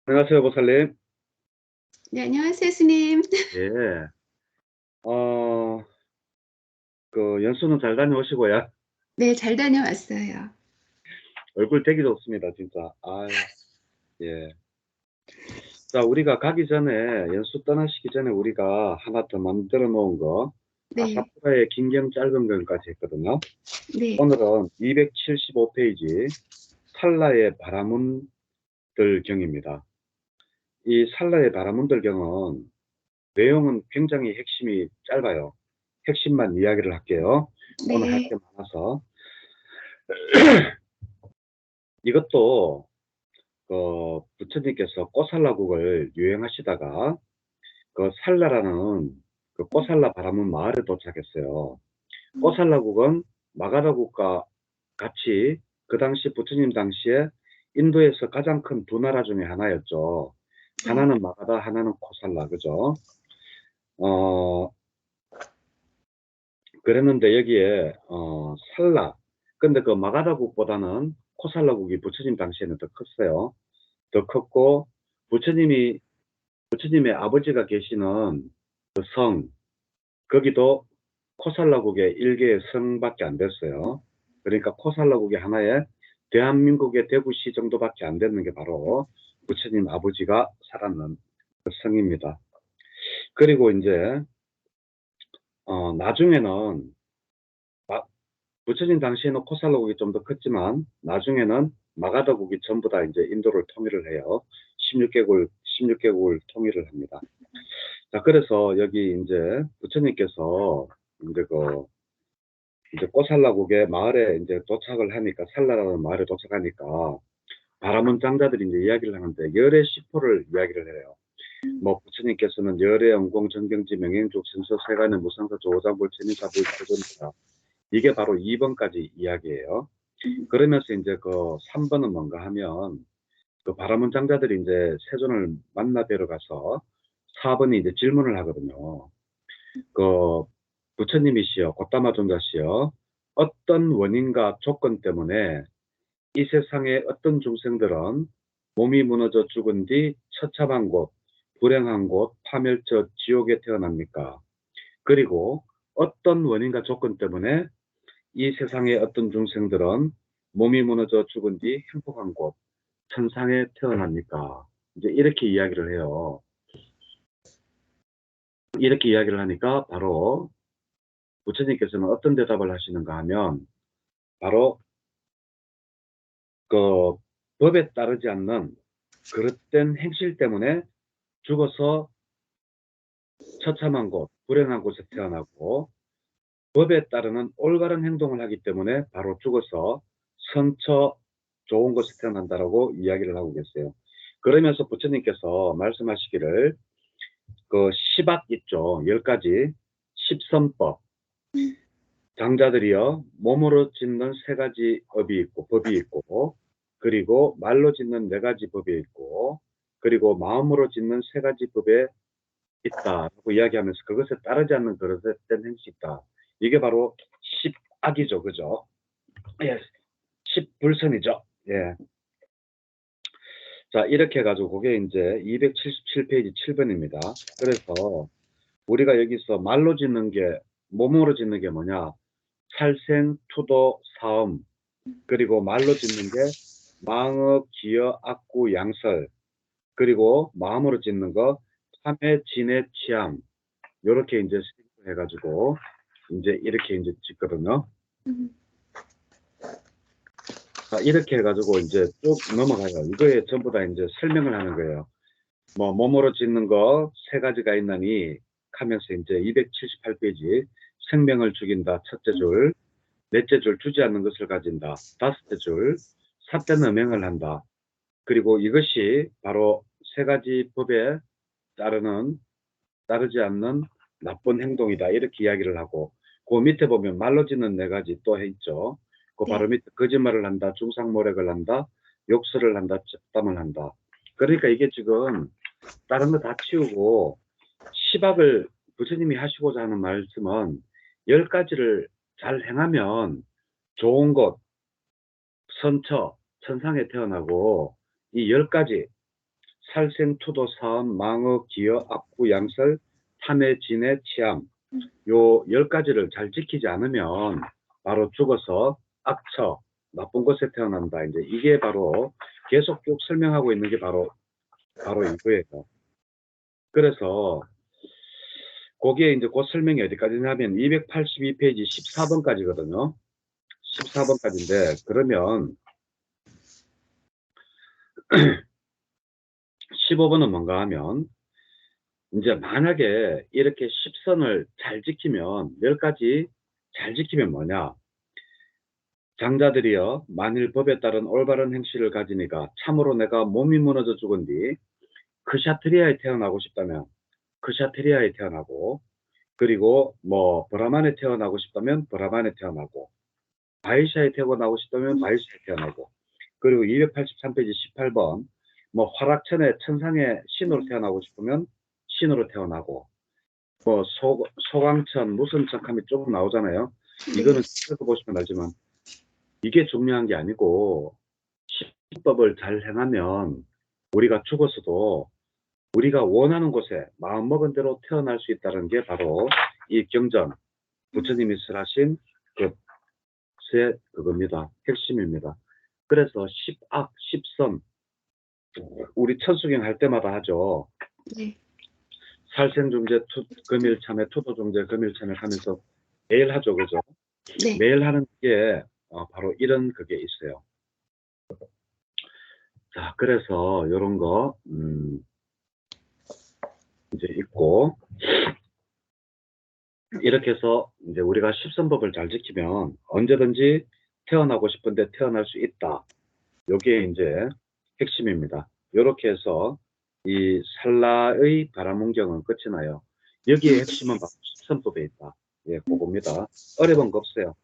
안녕하세요, 보살님. 네, 안녕하세요, 스님. 예. 어, 연수는 잘 다녀오시고요. 네, 잘 다녀왔어요. 얼굴 되게 좋습니다, 진짜. 예. 자, 우리가 가기 전에, 연수 떠나시기 전에 우리가 하나 더 만들어 놓은 거, 네, 아사쿠라의 긴경 짧은 경까지 했거든요. 네, 오늘은 275페이지, 살라의 바라문들 경입니다. 이 살라의 바라문들 경은 내용은 굉장히 핵심이 짧아요. 핵심만 이야기를 할게요. 오늘 할 네, 게 많아서. 이것도 부처님께서 꽃살라국을 유행하시다가 그 살라라는 그 꽃살라 바라문 마을에 도착했어요. 꽃살라국은 마가다국과 같이 그 당시 부처님 당시에 인도에서 가장 큰 두 나라 중에 하나였죠. 네, 하나는 마가다, 하나는 코살라, 그죠? 어, 그랬는데 여기에 살라. 근데 그 마가다국보다는 코살라국이 부처님 당시에는 더 컸어요. 더 컸고 부처님의 아버지가 계시는 그 성, 거기도 코살라국의 일개의 성밖에 안 됐어요. 그러니까 코살라국의 하나의 대한민국의 대구시 정도밖에 안 됐는 게 바로 부처님 아버지가 살았는 그 성입니다. 그리고 이제 나중에는 부처님 당시에는 코살라국이 좀 더 컸지만 나중에는 마가다국이 전부 다 이제 인도를 통일을 해요. 16개국을 통일을 합니다. 자, 그래서 여기 이제 부처님께서 이제 이제 꽃살라국의 마을에 이제 도착을 하니까, 살라라는 마을에 도착하니까, 바라문 장자들이 이제 이야기를 하는데, 열의 시포를 이야기를 해요. 뭐, 부처님께서는 열의 영공, 정경지, 명행족, 신서, 세간의 무상사, 조장불, 체니사불, 조전이다. 이게 바로 2번까지 이야기예요. 그러면서 이제 그 3번은 뭔가 하면, 그 바라문 장자들이 이제 세존을 만나 뵈러 가서 4번이 이제 질문을 하거든요. 그 부처님이시여, 곧다마 존자시여, 어떤 원인과 조건 때문에 이 세상의 어떤 중생들은 몸이 무너져 죽은 뒤 처참한 곳, 불행한 곳, 파멸처 지옥에 태어납니까? 그리고 어떤 원인과 조건 때문에 이 세상의 어떤 중생들은 몸이 무너져 죽은 뒤 행복한 곳, 천상에 태어납니까? 이제 이렇게 이야기를 해요. 이렇게 이야기를 하니까 바로 부처님께서는 어떤 대답을 하시는가 하면, 바로 그 법에 따르지 않는 그릇된 행실 때문에 죽어서 처참한 곳, 불행한 곳에 태어나고, 법에 따르는 올바른 행동을 하기 때문에 바로 죽어서 선처 좋은 곳에 태어난다라고 이야기를 하고 계세요. 그러면서 부처님께서 말씀하시기를, 그 시박 있죠. 10가지 십선법, 장자들이여 몸으로 짓는 3가지 업이 있고 법이 있고, 그리고 말로 짓는 4가지 법이 있고, 그리고 마음으로 짓는 3가지 법에 있다라고 이야기하면서 그것에 따르지 않는 그릇된 행실이 있다. 이게 바로 십악이죠, 그죠? 예, 십불선이죠. 예. 자, 이렇게 해가지고 그게 이제 277페이지 7번입니다. 그래서 우리가 여기서 말로 짓는 게, 몸으로 짓는 게 뭐냐? 살생, 투도, 사음, 그리고 말로 짓는 게 망업, 기여, 악구, 양설, 그리고 마음으로 짓는 거 참회, 진해, 취함, 요렇게 이제 해가지고 이제 이렇게 이제 짓거든요. 자, 이렇게 해가지고 이제 쭉 넘어가요. 이거에 전부 다 이제 설명을 하는 거예요. 뭐 몸으로 짓는 거 3가지가 있나니 하면서 이제 278페이지, 생명을 죽인다 첫째 줄, 넷째 줄 주지 않는 것을 가진다 다섯째 줄, 삿된 음행을 한다. 그리고 이것이 바로 3가지 법에 따르지 않는 나쁜 행동이다, 이렇게 이야기를 하고, 그 밑에 보면 말로 짓는 4가지 또 있죠. 그 바로 네, 밑에 거짓말을 한다, 중상모략을 한다, 욕설을 한다, 적담을 한다. 그러니까 이게 지금 다른 거 다 치우고 시박을 부처님이 하시고자 하는 말씀은 10가지를 잘 행하면 좋은 곳, 선처, 천상에 태어나고, 이 10가지 살생, 투도, 사음, 망어, 기어, 악구, 양설, 탐해, 진해, 치암 요 10가지를 잘 지키지 않으면 바로 죽어서 악처, 나쁜 곳에 태어난다. 이제 이게 바로 계속 쭉 설명하고 있는 게 바로 이거예요. 그래서 거기에 이제 그 설명이 어디까지냐면 282페이지 14번까지거든요. 14번까지인데 그러면 15번은 뭔가 하면 이제 만약에 이렇게 10선을 잘 지키면 10가지 잘 지키면 뭐냐? 장자들이여 만일 법에 따른 올바른 행실을 가지니까 참으로 내가 몸이 무너져 죽은 뒤 크샤트리아에 태어나고 싶다면 크샤트리아에 태어나고 그리고 뭐 브라만에 태어나고 싶다면 브라만에 태어나고 바이샤에 태어나고 싶다면 바이샤에 태어나고 그리고 283페이지 18번 뭐 화락천의 천상의 신으로 태어나고 싶으면 신으로 태어나고 뭐 소광천 무슨 천함이 조금 나오잖아요. 이거는 읽어보시면 알지만 이게 중요한 게 아니고 신법을 잘 행하면 우리가 죽어서도 우리가 원하는 곳에 마음먹은 대로 태어날 수 있다는 게 바로 이 경전 부처님이 설하신 그겁니다. 핵심입니다. 그래서 10악, 10선 우리 천수경 할 때마다 하죠. 네. 살생중재, 금일참회, 투도중재, 금일참회 하면서 매일 하죠. 그죠? 네. 매일 하는 게 바로 이런 그게 있어요. 자, 그래서 이런 거 이제 있고 이렇게 해서 이제 우리가 십선법을 잘 지키면 언제든지 태어나고 싶은데 태어날 수 있다. 요게 이제 핵심입니다. 이렇게 해서 이 살라의 바라문경은 끝이 나요. 여기에 핵심은 바로 십선법에 있다. 예, 그겁니다. 어려운 거 없어요.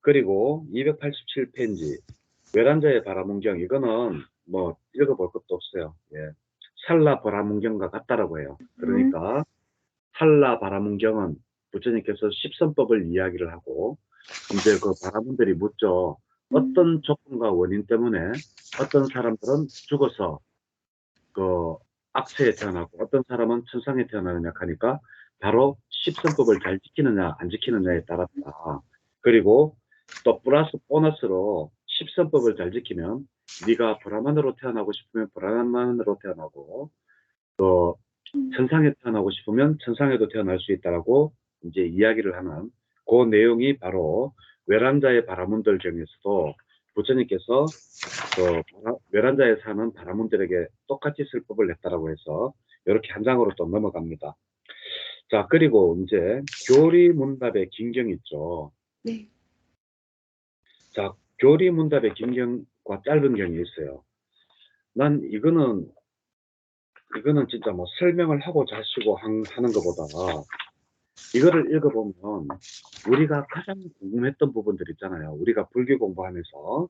그리고 287페이지 외란자의 바라문경 이거는 뭐 읽어볼 것도 없어요. 예. 살라 바라문경과 같다라고 해요. 그러니까 살라 바라문경은 부처님께서 십선법을 이야기를 하고 이제 그 바라문들이 묻죠. 어떤 조건과 원인 때문에 어떤 사람들은 죽어서 그 악세에 태어나고 어떤 사람은 천상에 태어나느냐 하니까 바로 십선법을 잘 지키느냐 안 지키느냐에 따랐다. 그리고 또 플러스 보너스로 십선법을 잘 지키면 네가 브라만으로 태어나고 싶으면 브라만으로 태어나고 또 천상에 태어나고 싶으면 천상에도 태어날 수 있다라고 이제 이야기를 하는 그 내용이 바로 외란자의 바라문들 중에서도 부처님께서 외란자에 사는 바라문들에게 똑같이 설법을 냈다라고 해서 이렇게 한 장으로 또 넘어갑니다. 자, 그리고 이제 교리문답의 긴경 있죠. 네. 자, 교리문답의 긴경과 짧은 경이 있어요. 난 이거는 진짜 뭐 설명을 하고 자시고 하는 것보다 이거를 읽어보면 우리가 가장 궁금했던 부분들 있잖아요. 우리가 불교 공부하면서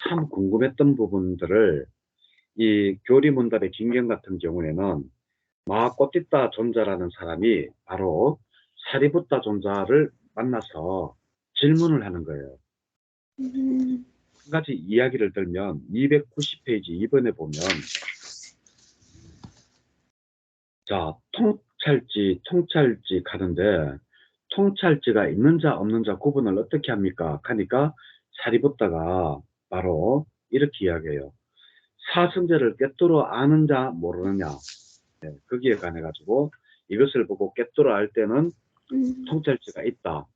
참 궁금했던 부분들을 이 교리문답의 긴경 같은 경우에는 마꽃띠따 존자라는 사람이 바로 사리붓따 존자를 만나서 질문을 하는 거예요. 한 가지 이야기를 들면 290페이지 2번에 보면 자, 통찰지 가는데 통찰지가 있는 자 없는 자 구분을 어떻게 합니까? 하니까 사리붓따가 바로 이렇게 이야기해요. 사성제를 꿰뚫어 아는 자 모르느냐. 네, 거기에 관해 가지고 이것을 보고 꿰뚫어 알 때는 통찰지가 있다.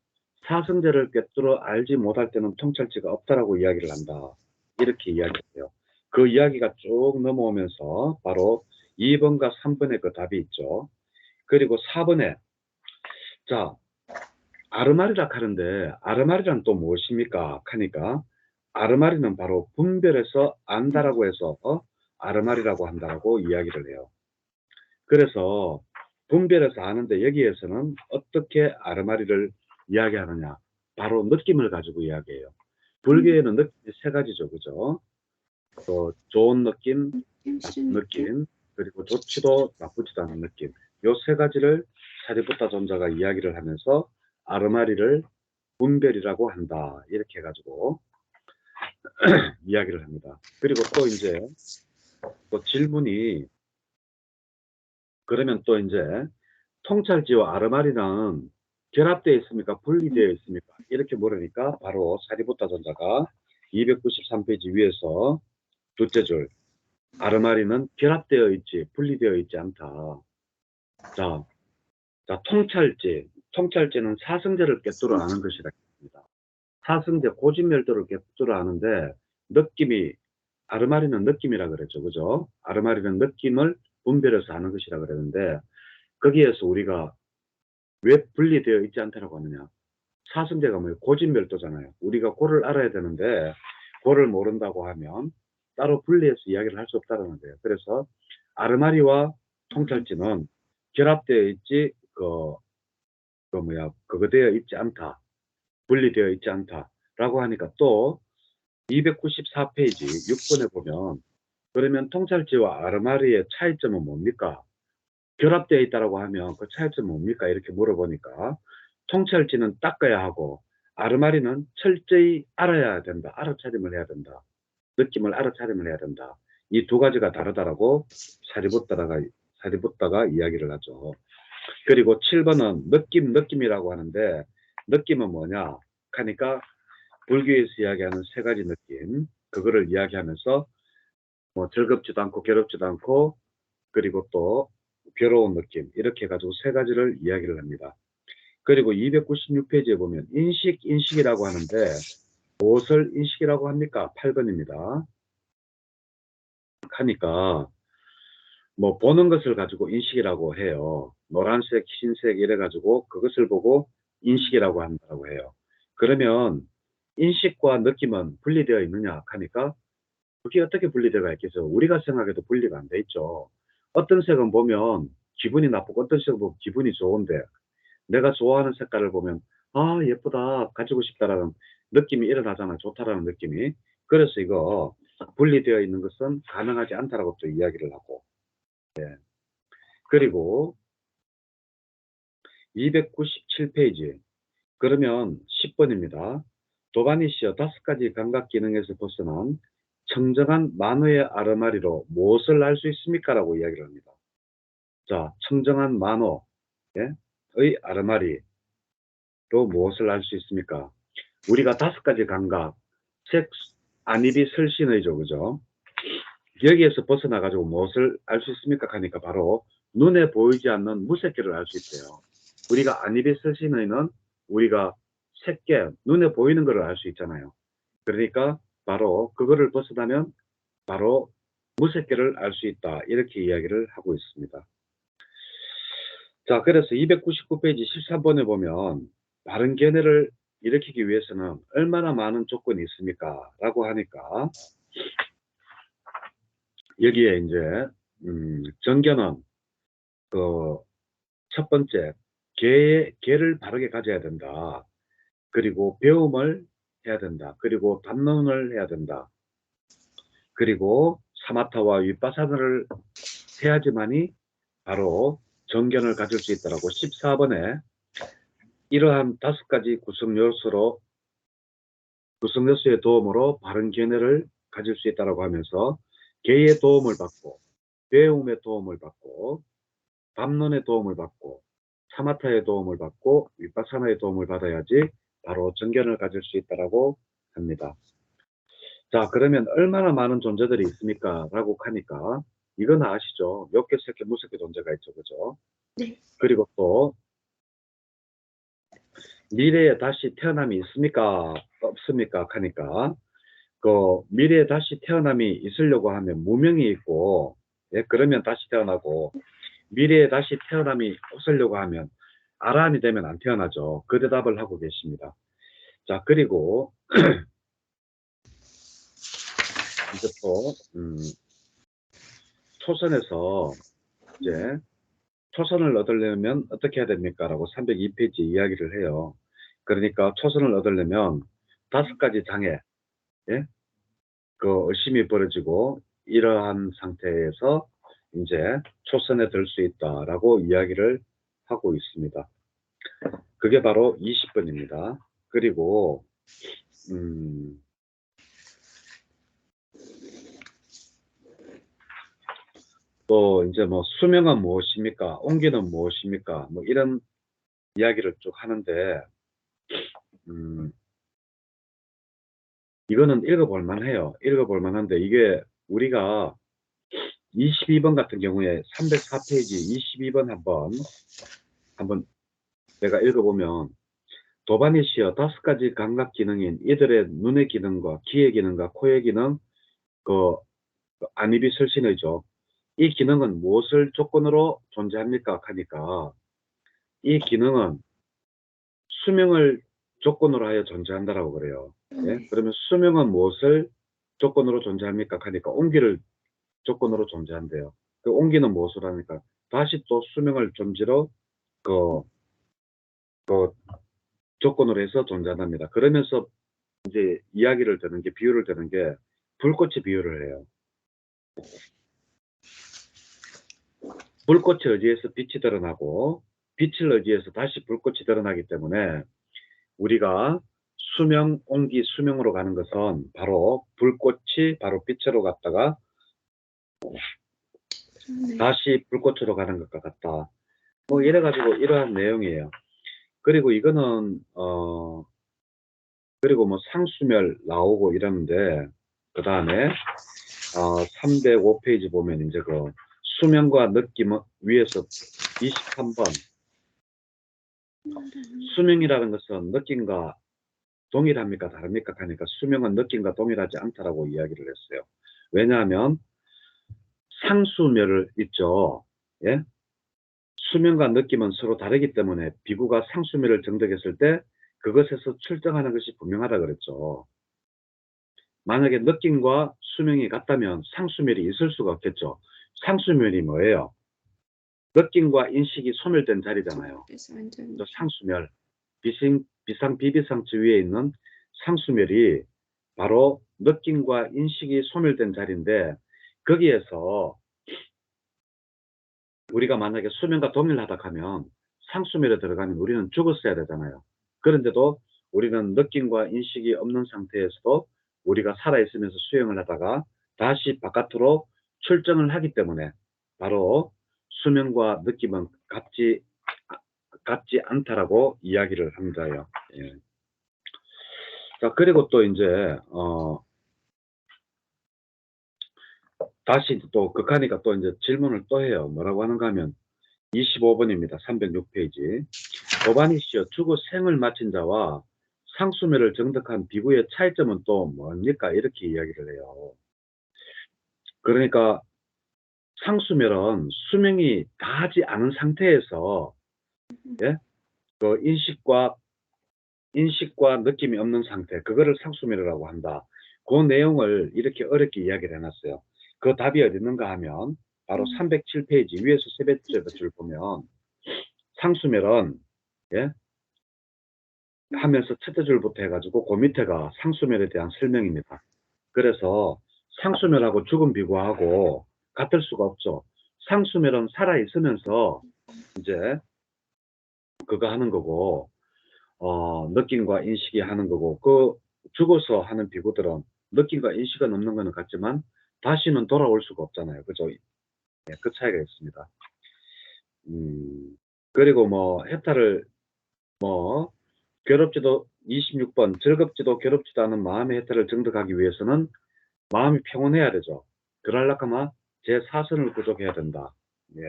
사성제를 꿰뚫어 알지 못할 때는 통찰지가 없다라고 이야기를 한다. 이렇게 이야기해요. 그 이야기가 쭉 넘어오면서 바로 2번과 3번에 그 답이 있죠. 그리고 4번에 자 아르마리라 하는데 아르마리란 또 무엇입니까? 하니까 아르마리는 바로 분별해서 안다라고 해서 아르마리라고 한다라고 이야기를 해요. 그래서 분별해서 아는데 여기에서는 어떻게 아르마리를 이야기하느냐 바로 느낌을 가지고 이야기해요. 불교에는 느낌이 세 가지죠. 그죠? 좋은 느낌, 나쁜 느낌, 그리고 좋지도 나쁘지도 않은 느낌. 요 세 가지를 사리붓따 존자가 이야기를 하면서 아르마리를 분별이라고 한다. 이렇게 해가지고 이야기를 합니다. 그리고 또 이제 또 질문이 그러면 또 이제 통찰지와 아르마리는 결합되어 있습니까? 분리되어 있습니까? 이렇게 물으니까 바로 사리부타 전자가 293페이지 위에서 둘째 줄 아르마리는 결합되어 있지 분리되어 있지 않다. 자, 통찰지는 사성제를 꿰뚫어 아는 것이라 했습니다. 사성제 고진멸도를 꿰뚫어 아는데 느낌이 아르마리는 느낌이라 그랬죠. 그죠? 아르마리는 느낌을 분별해서 아는 것이라 그랬는데 거기에서 우리가 왜 분리되어 있지 않다라고 하느냐. 사성제가 뭐예요? 고진멸도잖아요. 우리가 고를 알아야 되는데 고를 모른다고 하면 따로 분리해서 이야기를 할 수 없다는 거예요. 그래서 아르마리와 통찰지는 결합되어 있지 그거 되어 있지 않다. 분리되어 있지 않다라고 하니까 또 294페이지 6번에 보면 그러면 통찰지와 아르마리의 차이점은 뭡니까? 결합되어 있다라고 하면 그 차이점은 뭡니까? 이렇게 물어보니까 통찰지는 닦아야 하고 아르마리는 철저히 알아야 된다. 알아차림을 해야 된다. 느낌을 알아차림을 해야 된다. 이 두 가지가 다르다라고 사리붓다가 이야기를 하죠. 그리고 7번은 느낌이라고 하는데 느낌은 뭐냐? 하니까 불교에서 이야기하는 세 가지 느낌 그거를 이야기하면서 뭐 즐겁지도 않고 괴롭지도 않고 그리고 또 괴로운 느낌 이렇게 해가지고 세 가지를 이야기를 합니다. 그리고 296페이지에 보면 인식이라고 하는데 무엇을 인식이라고 합니까? 8번입니다. 하니까 뭐 보는 것을 가지고 인식이라고 해요. 노란색, 흰색 이래 가지고 그것을 보고 인식이라고 한다고 해요. 그러면 인식과 느낌은 분리되어 있느냐 하니까 그게 어떻게 분리되어 있겠어요? 우리가 생각해도 분리가 안 돼 있죠. 어떤 색은 보면 기분이 나쁘고 어떤 색은 보면 기분이 좋은데 내가 좋아하는 색깔을 보면 아 예쁘다 가지고 싶다라는 느낌이 일어나잖아요. 좋다라는 느낌이. 그래서 이거 분리되어 있는 것은 가능하지 않다라고 또 이야기를 하고 그리고 297페이지 그러면 10번입니다. 도바니시어 5가지 감각 기능에서 벗어난 청정한 만호의 아르마리로 무엇을 알 수 있습니까? 라고 이야기를 합니다. 자, 청정한 만호의 아르마리로 무엇을 알 수 있습니까? 우리가 5가지 감각, 색, 안입이 설신의죠. 그죠? 여기에서 벗어나가지고 무엇을 알 수 있습니까? 하니까 바로 눈에 보이지 않는 무색계를 알 수 있대요. 우리가 안입이 설신의는 우리가 색계, 눈에 보이는 것을 알 수 있잖아요. 그러니까 바로 그거를 벗어나면 바로 무색계를 알 수 있다. 이렇게 이야기를 하고 있습니다. 자, 그래서 299페이지 13번에 보면 바른 견해를 일으키기 위해서는 얼마나 많은 조건이 있습니까? 라고 하니까 여기에 이제 정견은 첫 번째 개를 바르게 가져야 된다. 그리고 배움을 해야 된다. 그리고 담론을 해야 된다. 그리고 사마타와 윗바사나를 해야지만이 바로 정견을 가질 수 있다라고 14번에 이러한 5가지 구성 요소의 도움으로 바른 견해를 가질 수 있다라고 하면서 개의 도움을 받고 배움의 도움을 받고 담론의 도움을 받고 사마타의 도움을 받고 윗바사나의 도움을 받아야지 바로 정견을 가질 수 있다라고 합니다. 자, 그러면 얼마나 많은 존재들이 있습니까? 라고 하니까 이건 아시죠? 몇 개, 세 개, 무색 개 존재가 있죠. 그죠? 네. 그리고 또 미래에 다시 태어남이 있습니까? 없습니까? 하니까 그 미래에 다시 태어남이 있으려고 하면 무명이 있고 예, 그러면 다시 태어나고 미래에 다시 태어남이 없으려고 하면 아라한이 되면 안 태어나죠. 그 대답을 하고 계십니다. 자, 그리고 이제 또 초선에서 이제 초선을 얻으려면 어떻게 해야 됩니까? 라고 302페이지 이야기를 해요. 그러니까 초선을 얻으려면 5가지 장애, 예? 그 의심이 벌어지고 이러한 상태에서 이제 초선에 들 수 있다라고 이야기를 하고 있습니다. 그게 바로 20번입니다. 그리고 또 이제 뭐 수명은 무엇입니까? 옹기는 무엇입니까? 뭐 이런 이야기를 쭉 하는데 이거는 읽어볼 만해요. 읽어볼 만한데 이게 우리가 22번 같은 경우에 304페이지 22번 한번 내가 읽어보면 도바니시어 5가지 감각 기능인 이들의 눈의 기능과 귀의 기능과 코의 기능, 그 아니비설신의죠. 이 기능은 무엇을 조건으로 존재합니까? 하니까 이 기능은 수명을 조건으로 하여 존재한다라고 그래요. 예? 그러면 수명은 무엇을 조건으로 존재합니까? 하니까 온기를 조건으로 존재한대요. 그 온기는 무엇을 하니까 다시 또 수명을 존재로 그 조건으로 해서 존재한답니다. 그러면서 이제 이야기를 드는 게 비유를 드는 게 불꽃이 비유를 해요. 불꽃에 의지해서 빛이 드러나고 빛을 의지해서 다시 불꽃이 드러나기 때문에 우리가 수명, 온기, 수명으로 가는 것은 바로 불꽃이 바로 빛으로 갔다가 다시 불꽃으로 가는 것과 같다. 뭐 이래가지고 이러한 내용이에요. 그리고 이거는 그리고 뭐 상수멸 나오고 이러는데 그 다음에 305페이지 보면 이제 그 수명과 느낌 위에서 23번 수명이라는 것은 느낌과 동일합니까 다릅니까 하니까 수명은 느낌과 동일하지 않다라고 이야기를 했어요. 왜냐하면 상수멸을 있죠. 예? 수명과 느낌은 서로 다르기 때문에 비구가 상수멸을 정득했을 때 그것에서 출정하는 것이 분명하다 그랬죠. 만약에 느낌과 수명이 같다면 상수멸이 있을 수가 없겠죠. 상수멸이 뭐예요? 느낌과 인식이 소멸된 자리잖아요. 또 상수멸, 비상 비비상치 위에 있는 상수멸이 바로 느낌과 인식이 소멸된 자리인데 거기에서 우리가 만약에 수명과 동일하다 하면 상수멸에 들어가면 우리는 죽었어야 되잖아요. 그런데도 우리는 느낌과 인식이 없는 상태에서도 우리가 살아있으면서 수행을 하다가 다시 바깥으로 출정을 하기 때문에 바로 수명과 느낌은 같지 않다라고 이야기를 합니다. 예. 자, 그리고 또 이제 다시 또 극하니까 또 이제 질문을 또 해요. 뭐라고 하는가 하면 25번입니다. 306페이지. 도바니시여 죽어 생을 마친 자와 상수멸을 정득한 비구의 차이점은 또 뭡니까? 이렇게 이야기를 해요. 그러니까 상수멸은 수명이 다하지 않은 상태에서 예? 그 인식과 느낌이 없는 상태, 그거를 상수멸이라고 한다. 그 내용을 이렇게 어렵게 이야기를 해놨어요. 그 답이 어디 있는가 하면 바로 307페이지 위에서 세 번째 줄 보면 상수멸은 예? 하면서 첫째 줄부터 해가지고 그 밑에가 상수멸에 대한 설명입니다. 그래서 상수멸하고 죽은 비구하고 같을 수가 없죠. 상수멸은 살아있으면서 이제 그거 하는 거고 느낌과 인식이 하는 거고 그 죽어서 하는 비구들은 느낌과 인식은 없는 거는 같지만 다시는 돌아올 수가 없잖아요. 그죠? 예, 그 차이가 있습니다. 그리고 뭐 해탈을 뭐 괴롭지도 26번 즐겁지도 괴롭지도 않은 마음의 해탈을 정득하기 위해서는 마음이 평온해야 되죠. 그러려면 제 사선을 구족해야 된다. 예.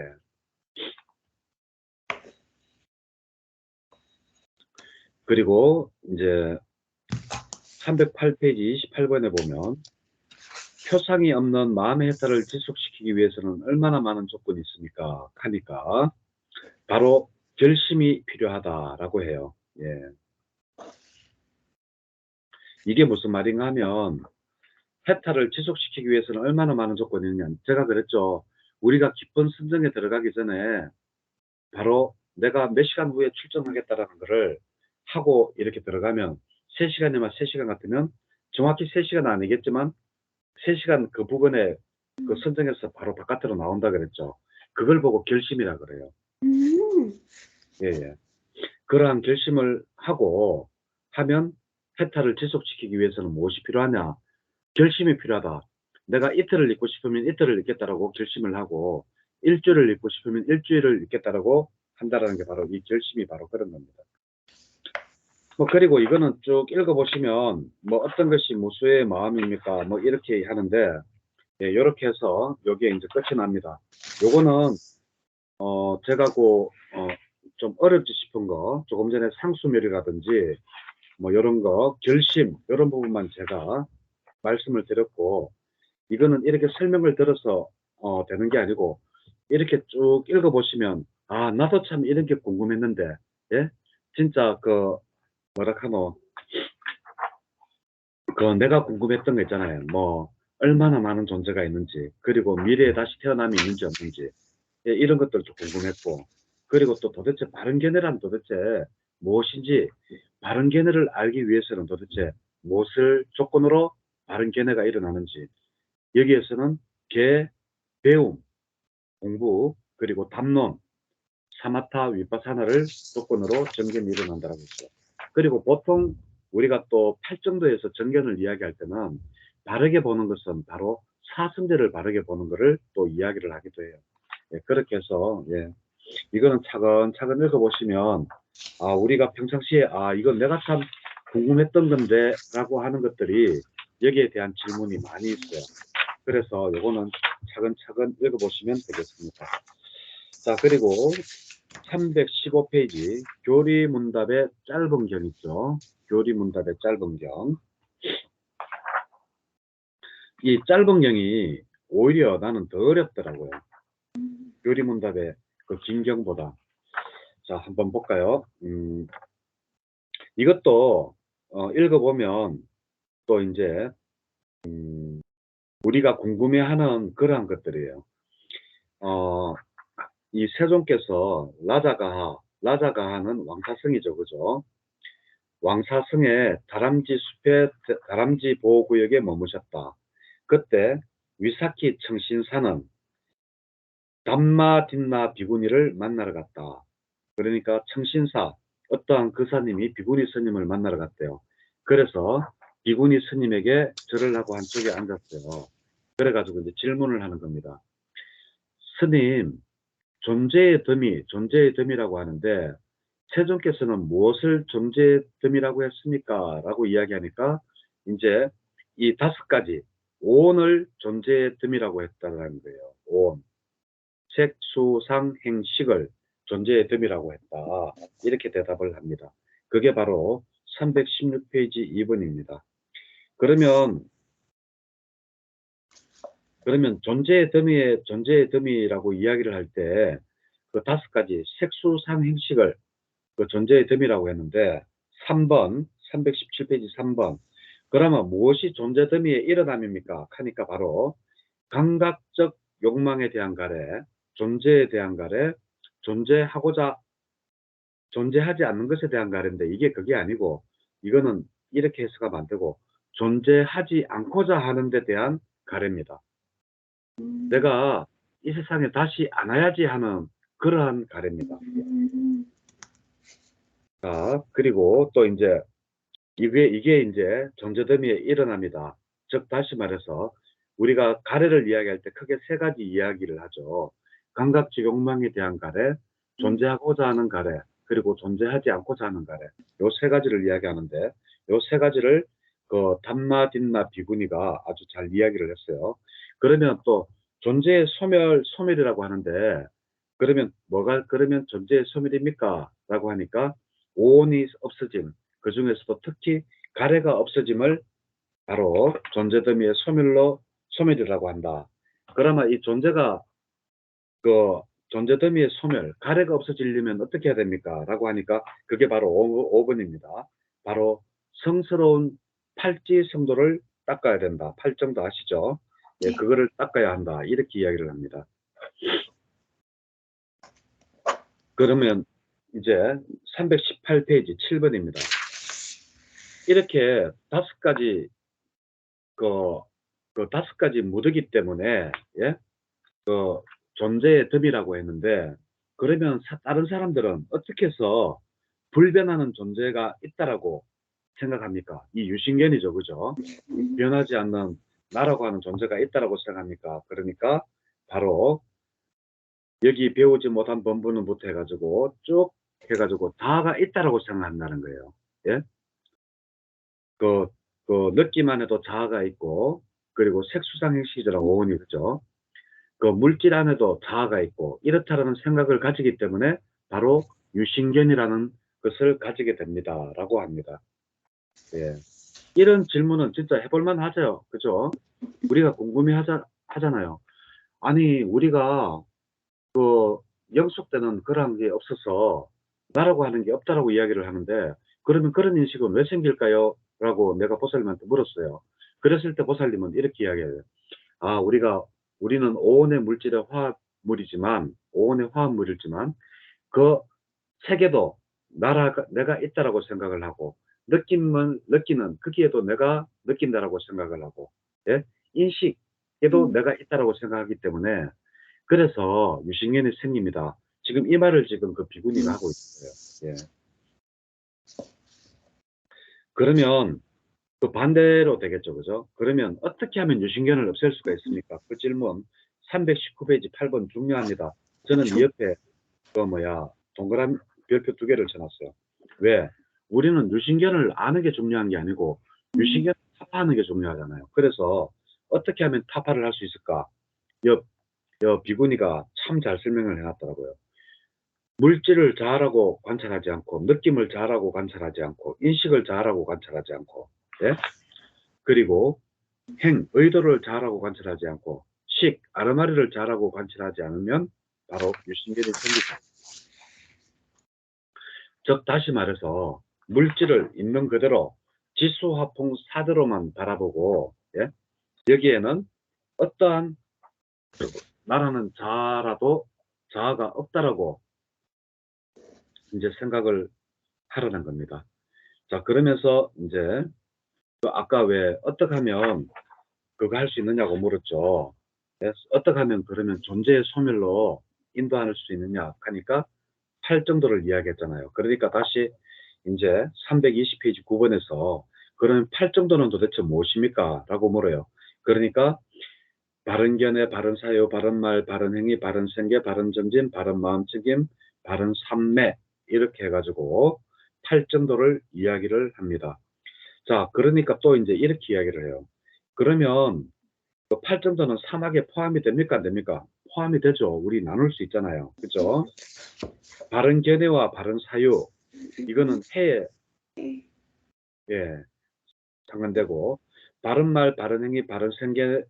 그리고 이제 308페이지 28번에 보면 표상이 없는 마음의 해탈을 지속시키기 위해서는 얼마나 많은 조건이 있습니까? 하니까 바로 결심이 필요하다라고 해요. 예. 이게 무슨 말인가 하면 해탈을 지속시키기 위해서는 얼마나 많은 조건이 있느냐. 제가 그랬죠. 우리가 깊은 심정에 들어가기 전에 바로 내가 몇 시간 후에 출정하겠다라는 거를 하고 이렇게 들어가면 3시간이면 3시간 같으면 정확히 3시간 아니겠지만 3시간 그 부분에 그 선정해서 바로 바깥으로 나온다 그랬죠. 그걸 보고 결심이라 그래요. 예, 예. 그러한 결심을 하고 하면 해탈을 지속시키기 위해서는 무엇이 필요하냐? 결심이 필요하다. 내가 이틀을 잊고 싶으면 이틀을 잊겠다라고 결심을 하고 일주일을 잊고 싶으면 일주일을 잊겠다라고 한다라는 게 바로 이 결심이 바로 그런 겁니다. 뭐 그리고 이거는 쭉 읽어보시면 뭐 어떤 것이 무수의 마음입니까? 뭐 이렇게 하는데 예, 이렇게 해서 여기에 이제 끝이 납니다. 요거는 제가 좀 어렵지 싶은 거 조금 전에 상수멸이라든지 뭐 이런 거 결심 이런 부분만 제가 말씀을 드렸고 이거는 이렇게 설명을 들어서 되는 게 아니고 이렇게 쭉 읽어보시면 아 나도 참 이런 게 궁금했는데 예 진짜 그 뭐라 카노 그 내가 궁금했던 거 있잖아요. 뭐 얼마나 많은 존재가 있는지 그리고 미래에 다시 태어남이 있는지 없는지 예, 이런 것들 좀 궁금했고 그리고 또 도대체 바른 견해란 도대체 무엇인지 바른 견해를 알기 위해서는 도대체 무엇을 조건으로 바른 견해가 일어나는지 여기에서는 배움, 공부 그리고 담론, 사마타, 위파사나를 조건으로 정견이 일어난다고 했죠. 그리고 보통 우리가 또 팔정도에서 정견을 이야기할 때는 바르게 보는 것은 바로 사성제를 바르게 보는 것을 또 이야기를 하기도 해요. 예, 그렇게 해서 예, 이거는 차근차근 읽어보시면 아 우리가 평상시에 아 이건 내가 참 궁금했던 건데 라고 하는 것들이 여기에 대한 질문이 많이 있어요. 그래서 요거는 차근차근 읽어보시면 되겠습니다. 자 그리고 315페이지 교리문답의 짧은 경 있죠. 교리문답의 짧은 경. 이 짧은 경이 오히려 나는 더 어렵더라고요. 교리문답의 그 긴 경보다. 자 한번 볼까요? 이것도 읽어보면 또 이제 우리가 궁금해하는 그러한 것들이에요. 이 세종께서 라자가하는 왕사성이죠, 그죠? 왕사성의 다람쥐 숲의 다람쥐 보호구역에 머무셨다. 그때 위사키 청신사는 담마딘마 비구니를 만나러 갔다. 그러니까 청신사, 어떠한 그사님이 비구니 스님을 만나러 갔대요. 그래서 비구니 스님에게 절을 하고 한쪽에 앉았어요. 그래가지고 이제 질문을 하는 겁니다. 스님, 존재의 덤이라고 하는데 세종께서는 무엇을 존재의 덤이라고 했습니까? 라고 이야기하니까 이제 이 5가지 오온을 존재의 덤이라고 했다는 거예요. 오온. 색, 수, 상, 행, 식을 존재의 덤이라고 했다. 이렇게 대답을 합니다. 그게 바로 316페이지 2번입니다. 그러면 존재의 덤이라고 이야기를 할 때 그 5가지 색수상 행식을 그 존재의 덤이라고 했는데 3번 317페이지 3번 그러면 무엇이 존재 덤이에 일어남입니까? 하니까 바로 감각적 욕망에 대한 가래, 존재에 대한 가래, 존재하지 않는 것에 대한 가래인데 이게 그게 아니고 이거는 이렇게 해석하면 안 되고 존재하지 않고자 하는 데 대한 가래입니다. 내가 이 세상에 다시 안 와야지 하는 그러한 가래입니다. 자, 그리고 또 이제 이게 이제 존재덤이에 일어납니다. 즉 다시 말해서 우리가 가래를 이야기할 때 크게 3가지 이야기를 하죠. 감각적 욕망에 대한 가래, 존재하고자 하는 가래, 그리고 존재하지 않고자 하는 가래. 요 3가지를 이야기하는데 요 3가지를 그 담마, 딘마, 비구니가 아주 잘 이야기를 했어요. 그러면 또 존재의 소멸이라고 하는데 그러면 존재의 소멸입니까? 라고 하니까 오온이 없어짐, 그 중에서도 특히 가래가 없어짐을 바로 존재덤이의 소멸이라고 한다. 그러면 이 존재덤이의 소멸, 가래가 없어지려면 어떻게 해야 됩니까? 라고 하니까 그게 바로 5번입니다. 바로 성스러운 팔찌 성도를 닦아야 된다. 팔정도 아시죠? 예, 그거를 닦아야 한다. 이렇게 이야기를 합니다. 그러면 이제 318페이지 7번입니다. 이렇게 5가지 그 5가지 무드기 때문에 예? 그 존재의 덤이라고 했는데 그러면 다른 사람들은 어떻게 해서 불변하는 존재가 있다라고 생각합니까? 이 유신견이죠, 그죠? 변하지 않는 나라고 하는 존재가 있다라고 생각합니까? 그러니까 바로 여기 배우지 못한 본분부터 해가지고 쭉 해가지고 다가 있다라고 생각한다는 거예요. 예? 그, 그 느끼만 해도 자아가 있고, 그리고 색수상행식이라고 오은이 그죠? 그 물질 안에도 자아가 있고, 이렇다라는 생각을 가지기 때문에 바로 유신견이라는 것을 가지게 됩니다. 라고 합니다. 예. 이런 질문은 진짜 해볼만 하죠. 그죠? 우리가 궁금해 하잖아요. 아니, 우리가 그 영숙 때는 그런 게 없어서 나라고 하는 게 없다라고 이야기를 하는데 그러면 그런 인식은 왜 생길까요? 라고 내가 보살님한테 물었어요. 그랬을 때 보살님은 이렇게 이야기해요. 아, 우리는 오온의 물질의 화합물이지만, 오온의 화합물이지만, 그 세계도 내가 있다라고 생각을 하고, 느끼는 거기에도 내가 느낀다라고 생각을 하고, 예? 인식에도 내가 있다라고 생각하기 때문에, 그래서 유신견이 생깁니다. 지금 이 말을 지금 그 비구니가 하고 있어요. 예. 그러면 그 반대로 되겠죠. 그죠? 그러면 어떻게 하면 유신견을 없앨 수가 있습니까? 그 질문 319페이지 8번 중요합니다. 저는 이 옆에 동그란 별표 2개를 쳐놨어요. 왜? 우리는 유신견을 아는 게 중요한 게 아니고 유신견을 타파하는 게 중요하잖아요. 그래서 어떻게 하면 타파를 할 수 있을까? 비구니가 참 잘 설명을 해놨더라고요. 물질을 자아라고 관찰하지 않고, 느낌을 자아라고 관찰하지 않고, 인식을 자아라고 관찰하지 않고, 예? 그리고 의도를 자아라고 관찰하지 않고, 아르마리를 자아라고 관찰하지 않으면 바로 유신견이 생기죠. 즉 다시 말해서 물질을 있는 그대로 지수화풍 사대로만 바라보고, 예? 여기에는 어떠한 나라는 자아가 없다라고 이제 생각을 하려는 겁니다. 자, 그러면서 이제 아까 왜 어떻게 하면 그거 할 수 있느냐고 물었죠. 네, 어떻게 하면 그러면 존재의 소멸로 인도할 수 있느냐 하니까 8정도를 이야기했잖아요. 그러니까 다시 이제 320페이지 9번에서 그러면 8정도는 도대체 무엇입니까? 라고 물어요. 그러니까 바른 견해, 바른 사유, 바른 말, 바른 행위, 바른 생계, 바른 정진, 바른 마음 챙김, 바른 삼매 이렇게 해가지고 8정도를 이야기를 합니다. 자, 그러니까 또 이제 이렇게 이야기를 해요. 그러면 그 8정도는 사막에 포함이 됩니까? 안 됩니까? 포함이 되죠. 우리 나눌 수 있잖아요. 그죠? 바른 견해와 바른 사유, 이거는 해에, 예, 상관되고, 바른 말, 바른 행위, 바른 생계,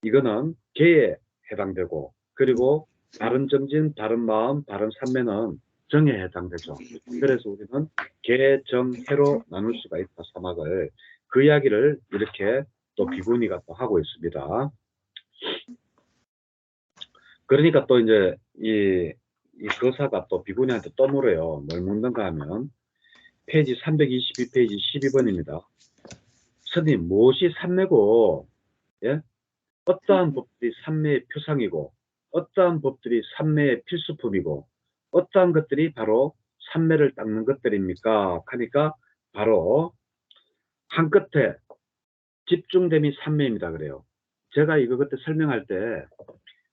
이거는 개에 해당되고, 그리고 바른 정진, 바른 마음, 바른 삼매는 정에 해당되죠. 그래서 우리는 개, 정, 해로 나눌 수가 있다, 사막을. 그 이야기를 이렇게 또 비구니가 또 하고 있습니다. 그러니까 또 이제 이 거사가 또 비구니한테 또 물어요. 뭘 묻는가 하면 페이지 322페이지 12번입니다. 스님, 무엇이 삼매고, 예? 어떠한 법들이 삼매의 표상이고, 어떠한 법들이 삼매의 필수품이고, 어떠한 것들이 바로 삼매를 닦는 것들입니까? 하니까 바로 한 끝에 집중됨이 삼매입니다. 그래요. 제가 이거 그때 설명할 때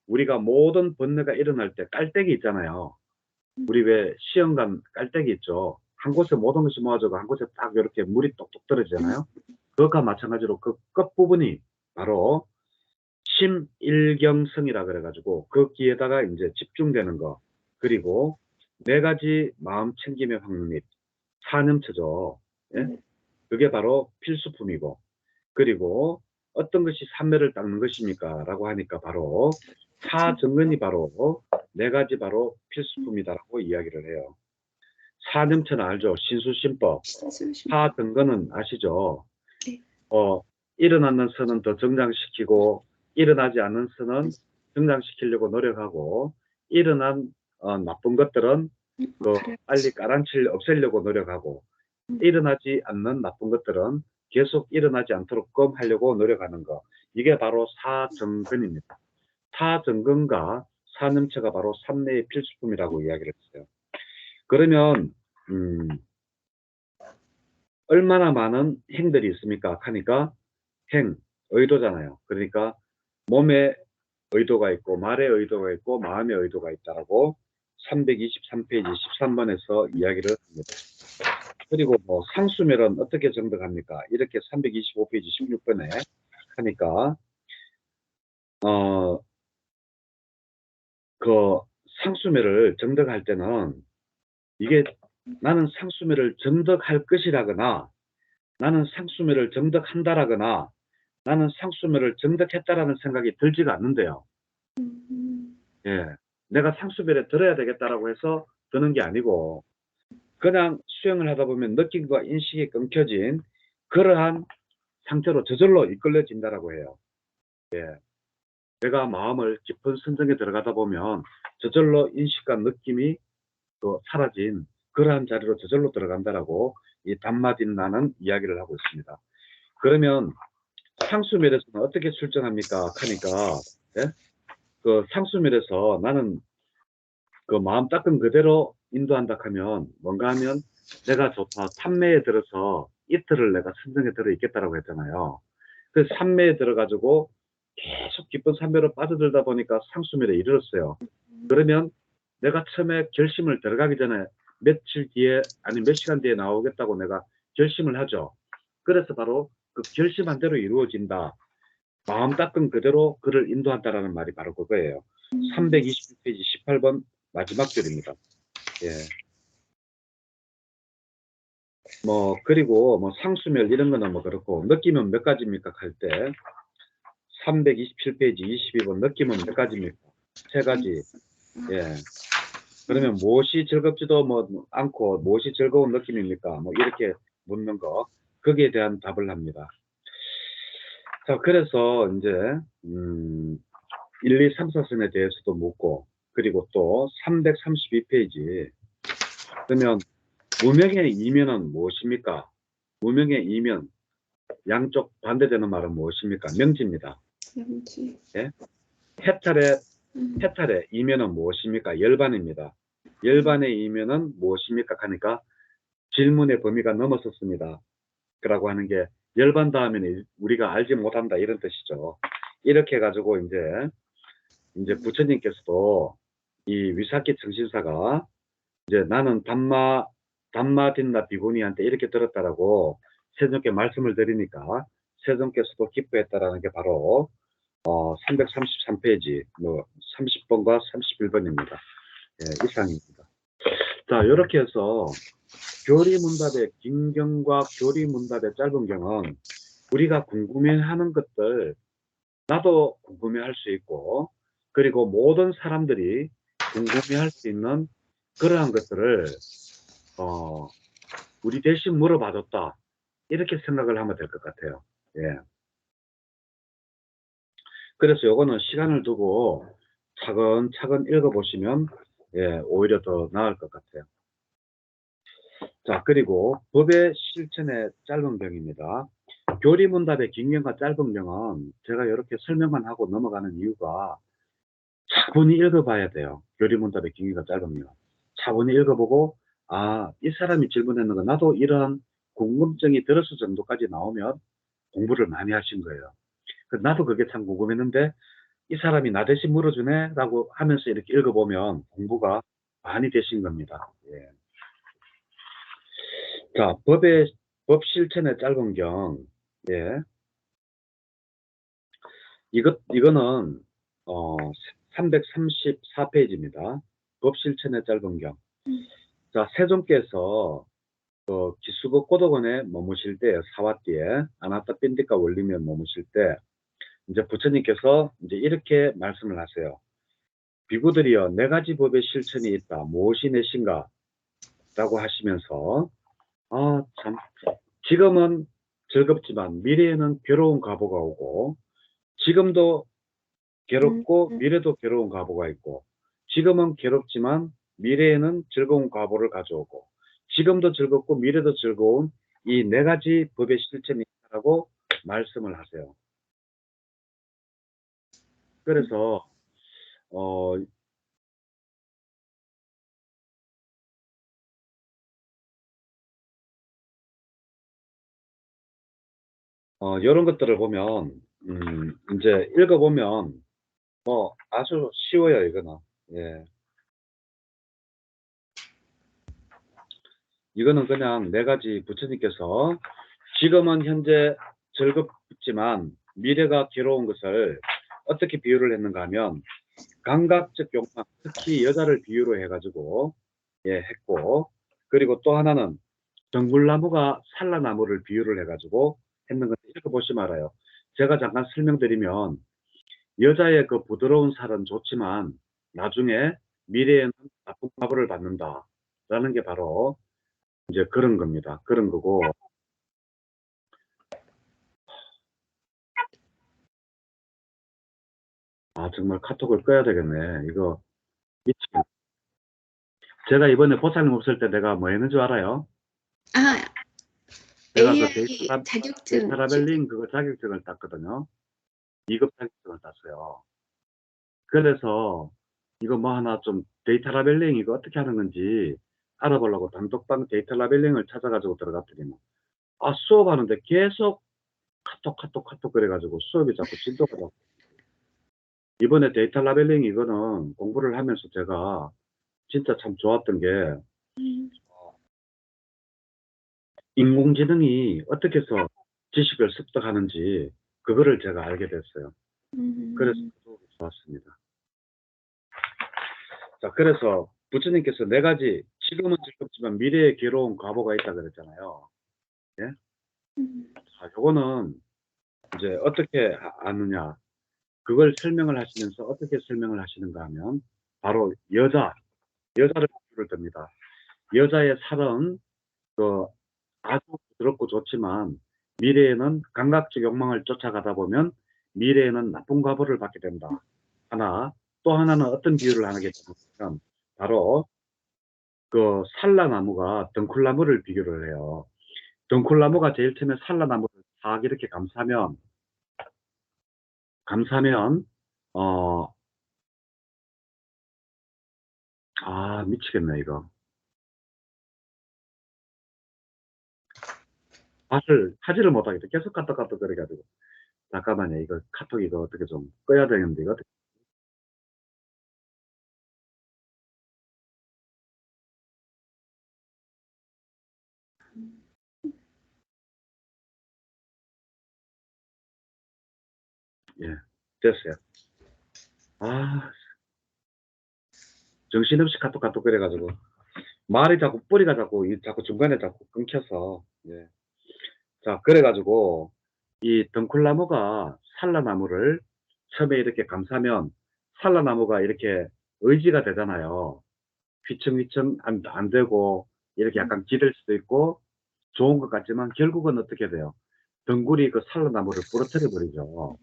우리가 모든 번뇌가 일어날 때 깔때기 있잖아요. 우리 왜 시험관 깔때기 있죠. 한 곳에 모든 것이 모아져서 한 곳에 딱 이렇게 물이 똑똑 떨어지잖아요. 그것과 마찬가지로 그 끝부분이 바로 심일경성이라 그래가지고 그 기에다가 이제 집중되는 거, 그리고 네 가지 마음 챙김의 확립, 사념처죠. 예? 그게 바로 필수품이고, 그리고 어떤 것이 삼매를 닦는 것입니까? 라고 하니까 바로 사정근이 바로 네 가지 바로 필수품이다라고 이야기를 해요. 사념처는 알죠? 신수신법. 사정근은 아시죠? 일어나는 선은 더 정장시키고 일어나지 않는 선은 정장시키려고 노력하고 일어난 나쁜 것들은 빨리 없애려고 노력하고 일어나지 않는 나쁜 것들은 계속 일어나지 않도록 하려고 노력하는 거. 이게 바로 사정근입니다. 사정근과 사념처가 바로 삼매의 필수품이라고 이야기를 했어요. 그러면 얼마나 많은 행들이 있습니까? 하니까 행, 의도잖아요. 그러니까 몸의 의도가 있고 말의 의도가 있고 마음의 의도가 있다라고 323페이지 13번에서 이야기를 합니다. 그리고 뭐 상수멸은 어떻게 정득합니까? 이렇게 325페이지 16번에 하니까 그 상수멸을 정득할 때는 이게 나는 상수멸을 정득할 것이라거나 나는 상수멸을 정득한다라거나 나는 상수멸을 정득했다라는 생각이 들지가 않는데요. 예, 내가 상수멸에 들어야 되겠다라고 해서 드는 게 아니고 그냥 수행을 하다 보면 느낌과 인식이 끊겨진 그러한 상태로 저절로 이끌려진다라고 해요. 예, 내가 마음을 깊은 선정에 들어가다 보면 저절로 인식과 느낌이 또 사라진 그러한 자리로 저절로 들어간다라고 이 담마딘나는 이야기를 하고 있습니다. 그러면 상수멸에서는 어떻게 출정합니까? 하니까 예? 그 상수멸에서 나는 그 마음 닦은 그대로 인도한다 하면 뭔가 하면 내가 좋다 삼매에 들어서 이틀을 내가 선정에 들어 있겠다라고 했잖아요. 그 삼매에 들어가지고 계속 깊은 삼매로 빠져들다 보니까 상수멸에 이르렀어요. 그러면 내가 처음에 결심을 들어가기 전에 며칠 뒤에 아니 몇 시간 뒤에 나오겠다고 내가 결심을 하죠. 그래서 바로 그 결심한 대로 이루어진다. 마음 닦은 그대로 그를 인도한다라는 말이 바로 그거예요. 320페이지 18번 마지막 줄입니다. 예. 뭐 그리고 뭐 상수멸 이런 거는 뭐 그렇고 느낌은 몇 가지입니까 할 때 327페이지 22번 느낌은 몇 가지입니까? 세 가지. 예. 그러면 무엇이 즐겁지도 뭐 않고 무엇이 즐거운 느낌입니까? 뭐 이렇게 묻는 거 거기에 대한 답을 합니다. 자, 그래서 이제 1, 2, 3, 4선에 대해서도 묻고 그리고 또 332페이지 그러면 무명의 이면은 무엇입니까? 무명의 이면 양쪽 반대되는 말은 무엇입니까? 명지입니다. 명지. 예? 해탈의 이면은 무엇입니까? 열반입니다. 열반의 이면은 무엇입니까? 하니까 질문의 범위가 넘어섰습니다. 라고 하는 게 열반 다음에는 우리가 알지 못한다 이런 뜻이죠. 이렇게 해가지고 이제 부처님께서도 이 위사키 정신사가 이제 나는 담마딘나 비구니한테 이렇게 들었다라고 세존께 말씀을 드리니까 세존께서도 기뻐했다라는 게 바로 333페이지 뭐 30번과 31번입니다. 예, 이상입니다. 자, 이렇게 해서 교리문답의 긴 경과 교리문답의 짧은 경은 우리가 궁금해하는 것들 나도 궁금해할 수 있고 그리고 모든 사람들이 궁금해할 수 있는 그러한 것들을 우리 대신 물어봐줬다 이렇게 생각을 하면 될 것 같아요. 예. 그래서 요거는 시간을 두고 차근차근 읽어보시면 예, 오히려 더 나을 것 같아요. 자, 그리고 법의 실천의 짧은 경입니다. 교리문답의 긴 경과 짧은 경은 제가 이렇게 설명만 하고 넘어가는 이유가 차분히 읽어봐야 돼요. 교리문답의 긴 경과 짧은 경. 차분히 읽어보고 이 사람이 질문했는 거 나도 이런 궁금증이 들었을 정도까지 나오면 공부를 많이 하신 거예요. 나도 그게 참 궁금했는데 이 사람이 나 대신 물어주네 라고 하면서 이렇게 읽어보면 공부가 많이 되신 겁니다. 예. 자, 법 실천의 짧은 경. 예. 이거는, 334페이지입니다. 법 실천의 짧은 경. 자, 세존께서, 기수국 고덕원에 머무실 때, 사와띠에, 아나타 빈디카 원리면 머무실 때, 이제 부처님께서 이제 이렇게 말씀을 하세요. 비구들이여, 네 가지 법의 실천이 있다. 무엇이 내신가? 라고 하시면서, 참, 지금은 즐겁지만 미래에는 괴로운 과보가 오고, 지금도 괴롭고 미래도 괴로운 과보가 있고, 지금은 괴롭지만 미래에는 즐거운 과보를 가져오고, 지금도 즐겁고 미래도 즐거운 이 네 가지 법의 실천이 있다고 말씀을 하세요. 그래서 이런 것들을 보면 이제 읽어보면 뭐 아주 쉬워요, 이거는. 예. 이거는 그냥 네 가지 부처님께서 지금은 현재 즐겁지만 미래가 괴로운 것을 어떻게 비유를 했는가 하면 감각적 욕망, 특히 여자를 비유로 해가지고 했고, 그리고 또 하나는 정글나무가 산라나무를 비유를 해가지고 했는 건데 읽어보시면 알아요. 제가 잠깐 설명드리면 여자의 그 부드러운 살은 좋지만 나중에 미래에는 나쁜 값을 받는다라는 게 바로 이제 그런 겁니다. 그런 거고. 아, 정말 카톡을 꺼야 되겠네. 이거 미치겠네. 제가 이번에 보살님 없을 때 내가 뭐 했는 줄 알아요? 아, 제가 그 AI 자격증. 데이터라벨링 그거 자격증을 땄거든요. 2급 자격증을 땄어요. 그래서 이거 뭐 하나 좀 데이터라벨링 이거 어떻게 하는 건지 알아보려고 단톡방 데이터라벨링을 찾아가지고 들어갔더니 아, 수업하는데 계속 카톡 그래가지고 수업이 자꾸 진도가 자꾸. 이번에 데이터 라벨링 이거는 공부를 하면서 제가 진짜 참 좋았던 게 인공지능이 어떻게 해서 지식을 습득하는지 그거를 제가 알게 됐어요. 그래서 좋았습니다. 자, 그래서 부처님께서 네 가지 지금은 즐겁지만 미래에 괴로운 과보가 있다 그랬잖아요. 예? 자, 요거는 이제 어떻게 아느냐 그걸 설명을 하시면서 어떻게 설명을 하시는가 하면 바로 여자를 비유를 듭니다. 여자의 살은 그 아주 부드럽고 좋지만 미래에는 감각적 욕망을 쫓아가다 보면 미래에는 나쁜 과보를 받게 된다. 하나, 또 하나는 어떤 비유를 하겠냐면 바로 그 산라나무가 덩쿨나무를 비교를 해요. 덩쿨나무가 제일 처음에 산라나무를 싹 이렇게 감사면 어, 아, 미치겠네 이거. 맛을 하지를 못하겠다. 계속 까딱까딱 거려가지고. 잠깐만요. 이거 카톡 이거 어떻게 좀 꺼야 되는데 이거 어떻게. 예, 됐어요. 아, 정신없이 카톡 그래가지고 말이 자꾸 뿌리가 자꾸 중간에 자꾸 끊겨서. 예. 자, 그래가지고 이 덩쿨나무가 산라나무를 처음에 이렇게 감싸면 산라나무가 이렇게 의지가 되잖아요. 휘청휘청 안 되고 이렇게 약간 기댈 수도 있고 좋은 것 같지만 결국은 어떻게 돼요? 덩굴이 그 산라나무를 부러뜨려 버리죠.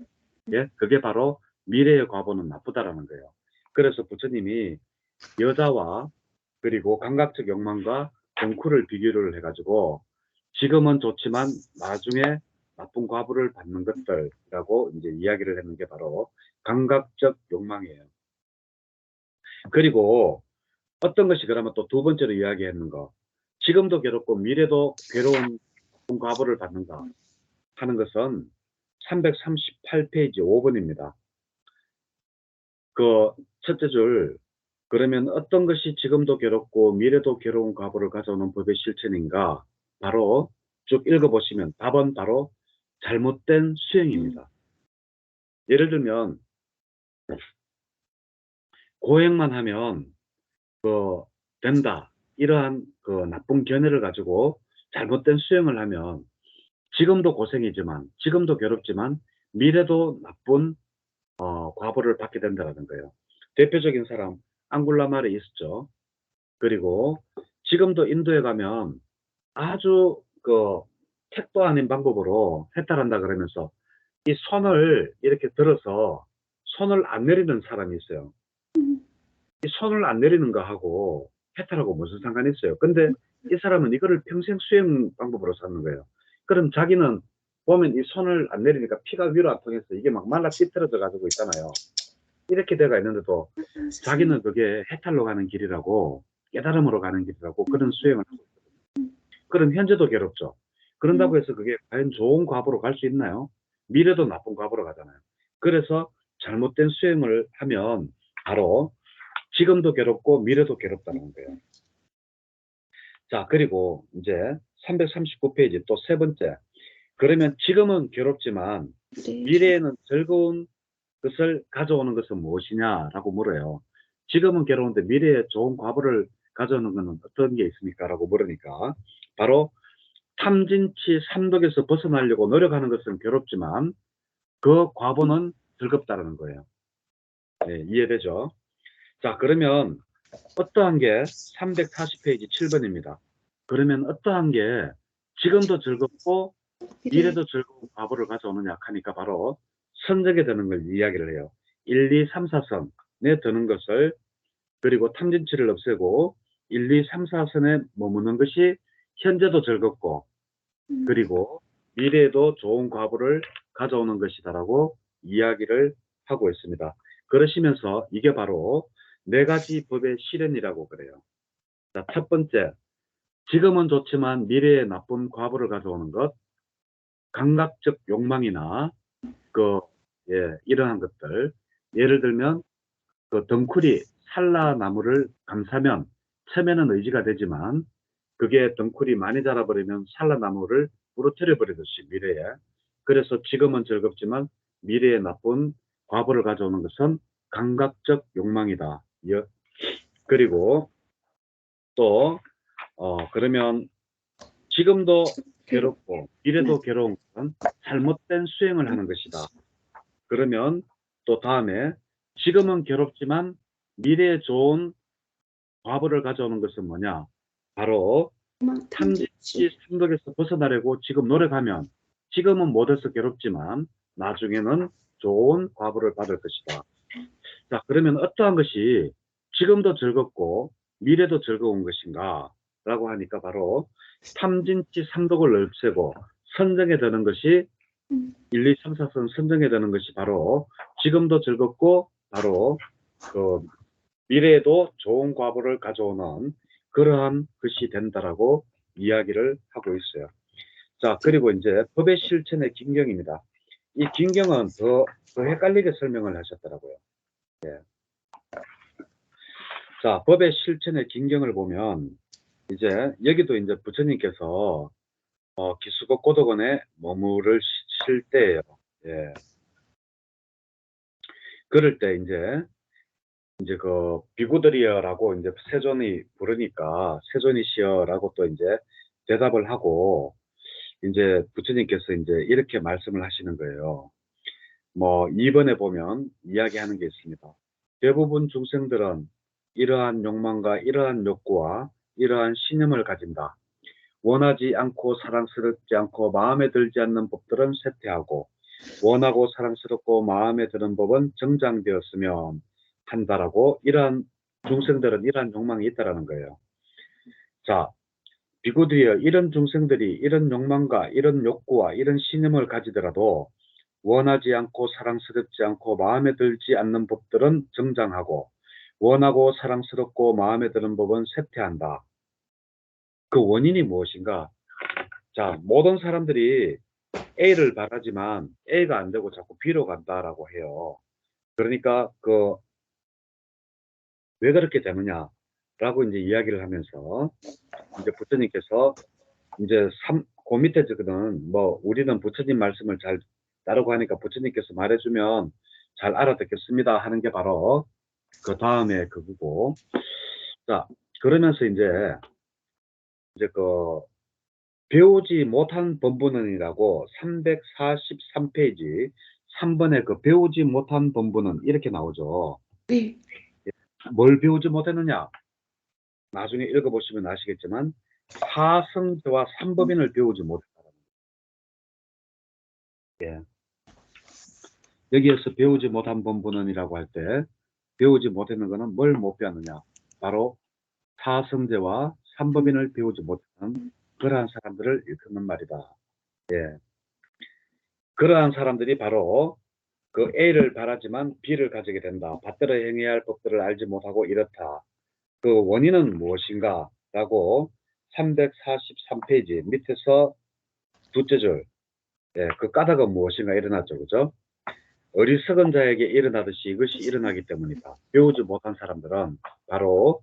예, 그게 바로 미래의 과보는 나쁘다라는 거예요. 그래서 부처님이 여자와 그리고 감각적 욕망과 덩쿨을 비교를 해가지고 지금은 좋지만 나중에 나쁜 과보를 받는 것들이라고 이제 이야기를 했는 게 바로 감각적 욕망이에요. 그리고 어떤 것이 그러면 또 두 번째로 이야기했는 거 지금도 괴롭고 미래도 괴로운 과보를 받는가 하는 것은 338페이지 5번입니다. 그 첫째 줄 그러면 어떤 것이 지금도 괴롭고 미래도 괴로운 과보를 가져오는 법의 실천인가? 바로 쭉 읽어보시면 답은 바로 잘못된 수행입니다. 예를 들면 고행만 하면 된다. 이러한 그 나쁜 견해를 가지고 잘못된 수행을 하면 지금도 고생이지만 지금도 괴롭지만 미래도 나쁜 과보를 받게 된다는 거예요. 대표적인 사람 앙굴라마르 있었죠. 그리고 지금도 인도에 가면 아주 그 택도 아닌 방법으로 해탈한다 그러면서 이 손을 이렇게 들어서 손을 안 내리는 사람이 있어요. 이 손을 안 내리는 거 하고 해탈하고 무슨 상관이 있어요. 근데 이 사람은 이거를 평생 수행 방법으로 삼는 거예요. 그럼 자기는 보면 이 손을 안 내리니까 피가 위로 안 통해서 이게 막 말라 삐뚤어져 가지고 있잖아요. 이렇게 돼가 있는데도 자기는 그게 해탈로 가는 길이라고 깨달음으로 가는 길이라고 그런 수행을 하고 있거든요. 그럼 현재도 괴롭죠. 그런다고 해서 그게 과연 좋은 과보로 갈 수 있나요? 미래도 나쁜 과보로 가잖아요. 그래서 잘못된 수행을 하면 바로 지금도 괴롭고 미래도 괴롭다는 거예요. 자, 그리고 이제 339페이지 또 세 번째. 그러면 지금은 괴롭지만 네. 미래에는 즐거운 것을 가져오는 것은 무엇이냐라고 물어요. 지금은 괴로운데 미래에 좋은 과보를 가져오는 것은 어떤 게 있습니까? 라고 물으니까 바로 탐진치 삼독에서 벗어나려고 노력하는 것은 괴롭지만 그 과보는 즐겁다는 거예요. 네, 이해되죠? 자, 그러면 어떠한 게 340페이지 7번입니다. 그러면 어떠한 게 지금도 즐겁고 미래도 즐거운 과보를 가져오느냐 하니까 바로 선적에 드는 걸 이야기를 해요. 1, 2, 3, 4선에 드는 것을 그리고 탐진치를 없애고 1, 2, 3, 4선에 머무는 것이 현재도 즐겁고 그리고 미래에도 좋은 과보를 가져오는 것이다라고 이야기를 하고 있습니다. 그러시면서 이게 바로 네 가지 법의 실현이라고 그래요. 자, 첫 번째, 지금은 좋지만 미래에 나쁜 과보를 가져오는 것, 감각적 욕망이나 이러한 것들. 예를 들면 그 덩쿨이 산라나무를 감싸면 처음에는 의지가 되지만 그게 덩쿨이 많이 자라버리면 산라나무를 부러뜨려 버리듯이 미래에. 그래서 지금은 즐겁지만 미래에 나쁜 과보를 가져오는 것은 감각적 욕망이다. 그리고 또 그러면 지금도 괴롭고 미래도 괴로운 것은 잘못된 수행을 하는 것이다. 그러면 또 다음에 지금은 괴롭지만 미래에 좋은 과보를 가져오는 것은 뭐냐? 바로 탐진치 삼독에서 벗어나려고 지금 노력하면 지금은 못해서 괴롭지만 나중에는 좋은 과보를 받을 것이다. 자, 그러면 어떠한 것이 지금도 즐겁고 미래도 즐거운 것인가? 라고 하니까 바로 탐진치 삼독을 없애고 선정에 드는 것이 1, 2, 3, 4선 선정에 드는 것이 바로 지금도 즐겁고 바로 그 미래에도 좋은 과보를 가져오는 그러한 것이 된다라고 이야기를 하고 있어요. 자, 그리고 이제 법의 실천의 긴경입니다. 이 긴경은 더 헷갈리게 설명을 하셨더라고요. 예. 자, 법의 실천의 긴경을 보면 이제 여기도 이제 부처님께서 기수국 고덕원에 머무르실 때예요. 예. 그럴 때 이제 그 비구들이여라고 이제 세존이 부르니까 세존이시여라고 또 이제 대답을 하고 이제 부처님께서 이제 이렇게 말씀을 하시는 거예요. 뭐 2번에 보면 이야기하는 게 있습니다. 대부분 중생들은 이러한 욕망과 이러한 욕구와 이러한 신념을 가진다. 원하지 않고 사랑스럽지 않고 마음에 들지 않는 법들은 쇠퇴하고 원하고 사랑스럽고 마음에 드는 법은 정장되었으면 한다라고 이러한 중생들은 이러한 욕망이 있다라는 거예요. 자, 비구들이여 이런 중생들이 이런 욕망과 이런 욕구와 이런 신념을 가지더라도 원하지 않고 사랑스럽지 않고 마음에 들지 않는 법들은 정장하고 원하고 사랑스럽고 마음에 드는 법은 쇠퇴한다. 그 원인이 무엇인가? 자, 모든 사람들이 A를 바라지만 A가 안 되고 자꾸 B로 간다라고 해요. 그러니까 왜 그렇게 되느냐라고 이제 이야기를 하면서 이제 부처님께서 이제 그 밑에 저거는 뭐 우리는 부처님 말씀을 잘 따르고 하니까 부처님께서 말해주면 잘 알아듣겠습니다 하는 게 바로 그 다음에 그거고. 자, 그러면서 이제 그 배우지 못한 본분은이라고 343페이지 3번에 그 배우지 못한 본분은 이렇게 나오죠. 네. 뭘 배우지 못했느냐? 나중에 읽어보시면 아시겠지만 사성제와 삼법인을 배우지 못했다는 거예요. 예. 여기에서 배우지 못한 본분은이라고 할 때 배우지 못했는 것은 뭘 못 배웠느냐? 바로 사성제와 삼법인을 배우지 못하는 그러한 사람들을 일컫는 말이다. 예. 그러한 사람들이 바로 그 A를 바라지만 B를 가지게 된다. 받들어 행해야 할 법들을 알지 못하고 이렇다. 그 원인은 무엇인가? 라고 343페이지 밑에서 두째 줄 예, 그 까닭은 무엇인가 일어났죠. 그죠? 어리석은 자에게 일어나듯이 이것이 일어나기 때문이다. 배우지 못한 사람들은 바로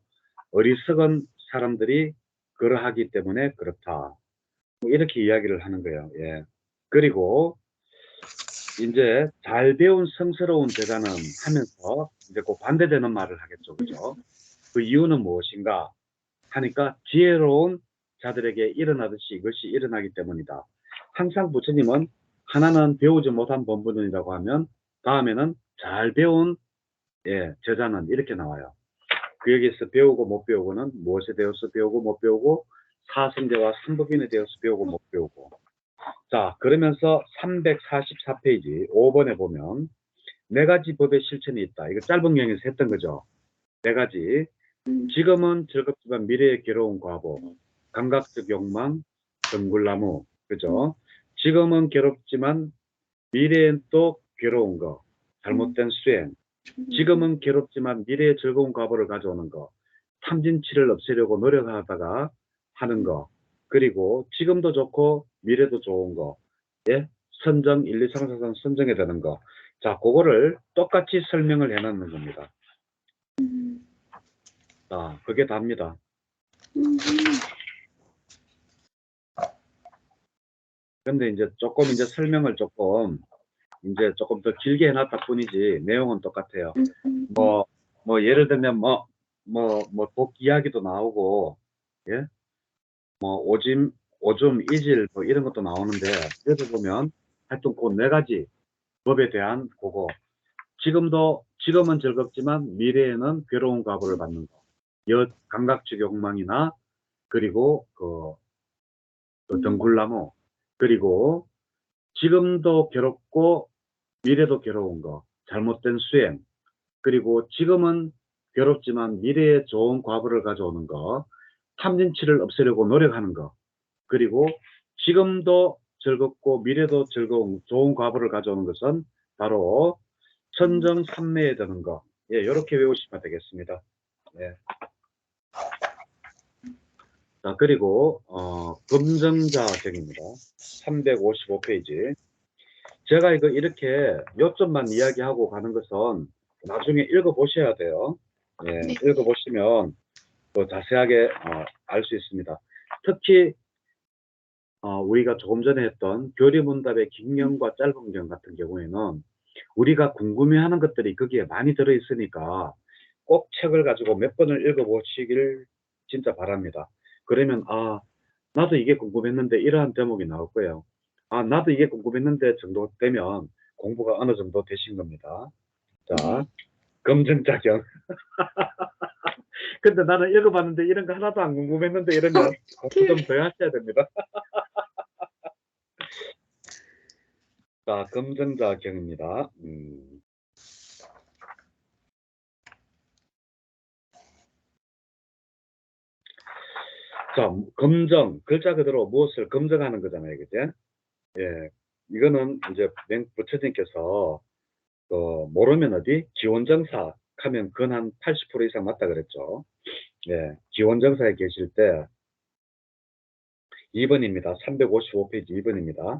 어리석은 사람들이 그러하기 때문에 그렇다. 뭐 이렇게 이야기를 하는 거예요. 예. 그리고 이제 잘 배운 성스러운 제자는 하면서 이제 그 반대되는 말을 하겠죠. 그죠? 그 이유는 무엇인가 하니까 지혜로운 자들에게 일어나듯이 이것이 일어나기 때문이다. 항상 부처님은 하나는 배우지 못한 본분이라고 하면 다음에는 잘 배운 제자는 이렇게 나와요. 그 여기서 배우고 못 배우고는 무엇에 대해서 배우고 못 배우고 사성제와 삼법인에 대해서 배우고 못 배우고. 자, 그러면서 344페이지 5번에 보면 네 가지 법의 실천이 있다. 이거 짧은 경에서 했던 거죠. 네 가지. 지금은 즐겁지만 미래에 괴로운 과보, 감각적 욕망, 덩굴나무, 그죠? 지금은 괴롭지만 미래엔 또 괴로운 거, 잘못된 수행. 지금은 괴롭지만 미래에 즐거운 과보를 가져오는 거, 탐진치를 없애려고 노력하다가 하는 거, 그리고 지금도 좋고 미래도 좋은 거, 예? 선정, 1, 2, 3, 4, 3 선정해야 되는 거. 자, 그거를 똑같이 설명을 해놓는 겁니다. 자, 그게 답니다. 근데 이제 조금 이제 설명을 조금 이제 조금 더 길게 해놨다 뿐이지 내용은 똑같아요. 뭐 예를 들면 독 이야기도 나오고, 예? 뭐 오줌 이질 뭐 이런 것도 나오는데 여기 보면 하여튼 그 네 가지 법에 대한 그거. 지금은 즐겁지만 미래에는 괴로운 과보를 받는 거. 감각적 욕망이나 그리고 그 덩굴나무, 그리고 지금도 괴롭고 미래도 괴로운 거, 잘못된 수행, 그리고 지금은 괴롭지만 미래에 좋은 과보를 가져오는 거, 탐진치를 없애려고 노력하는 거, 그리고 지금도 즐겁고 미래도 즐거운 좋은 과보를 가져오는 것은 바로 천정삼매에 드는 거. 예, 이렇게 외우시면 되겠습니다. 예. 자, 그리고 검정자경입니다. 355페이지. 제가 이거 이렇게 요점만 이야기하고 가는 것은 나중에 읽어보셔야 돼요. 예, 네. 읽어보시면 더 자세하게 알 수 있습니다. 특히 우리가 조금 전에 했던 교리문답의 긴경과 짧은 경 같은 경우에는 우리가 궁금해하는 것들이 거기에 많이 들어있으니까 꼭 책을 가지고 몇 번을 읽어보시길 진짜 바랍니다. 그러면 나도 이게 궁금했는데 이러한 대목이 나올 거예요. 나도 이게 궁금했는데 정도 되면 공부가 어느 정도 되신 겁니다. 자, 검증작용. 근데 나는 읽어봤는데 이런 거 하나도 안 궁금했는데 이러면 공부 좀 더 하셔야 됩니다. 자, 검증작용입니다. 자, 검정, 글자 그대로 무엇을 검증하는 거잖아요. 그죠? 예. 이거는 이제 부처님께서 모르면 어디? 기원정사 하면 그건 한 80% 이상 맞다 그랬죠. 예. 기원정사에 계실 때 2번입니다. 355페이지 2번입니다.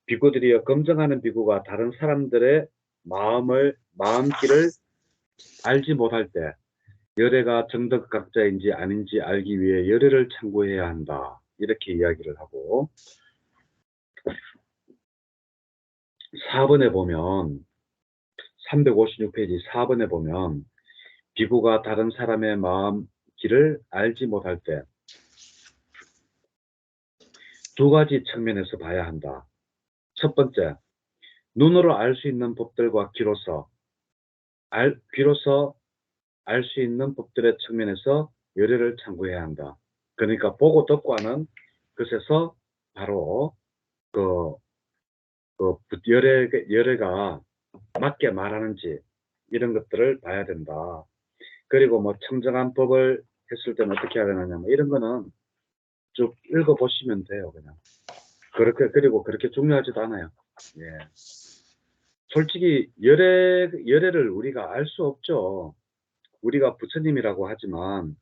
비구들이여 검증하는 비구가 다른 사람들의 마음길을 알지 못할 때 열애가 정덕각자인지 아닌지 알기 위해 열애를 참고해야 한다. 이렇게 이야기를 하고 4번에 보면 356페이지 4번에 보면 비구가 다른 사람의 마음 길을 알지 못할 때 두 가지 측면에서 봐야 한다. 첫 번째, 눈으로 알 수 있는 법들과 귀로서 알 수 있는 법들의 측면에서 열애를 참고해야 한다. 그러니까 보고 듣고 하는 것에서 바로 열애가 맞게 말하는지 이런 것들을 봐야 된다. 그리고 뭐 청정한 법을 했을 때는 어떻게 해야 되느냐 뭐 이런 거는 쭉 읽어보시면 돼요. 그냥 그리고 그렇게 중요하지도 않아요. 예. 솔직히 열애를 우리가 알 수 없죠. 우리가 부처님이라고 하지만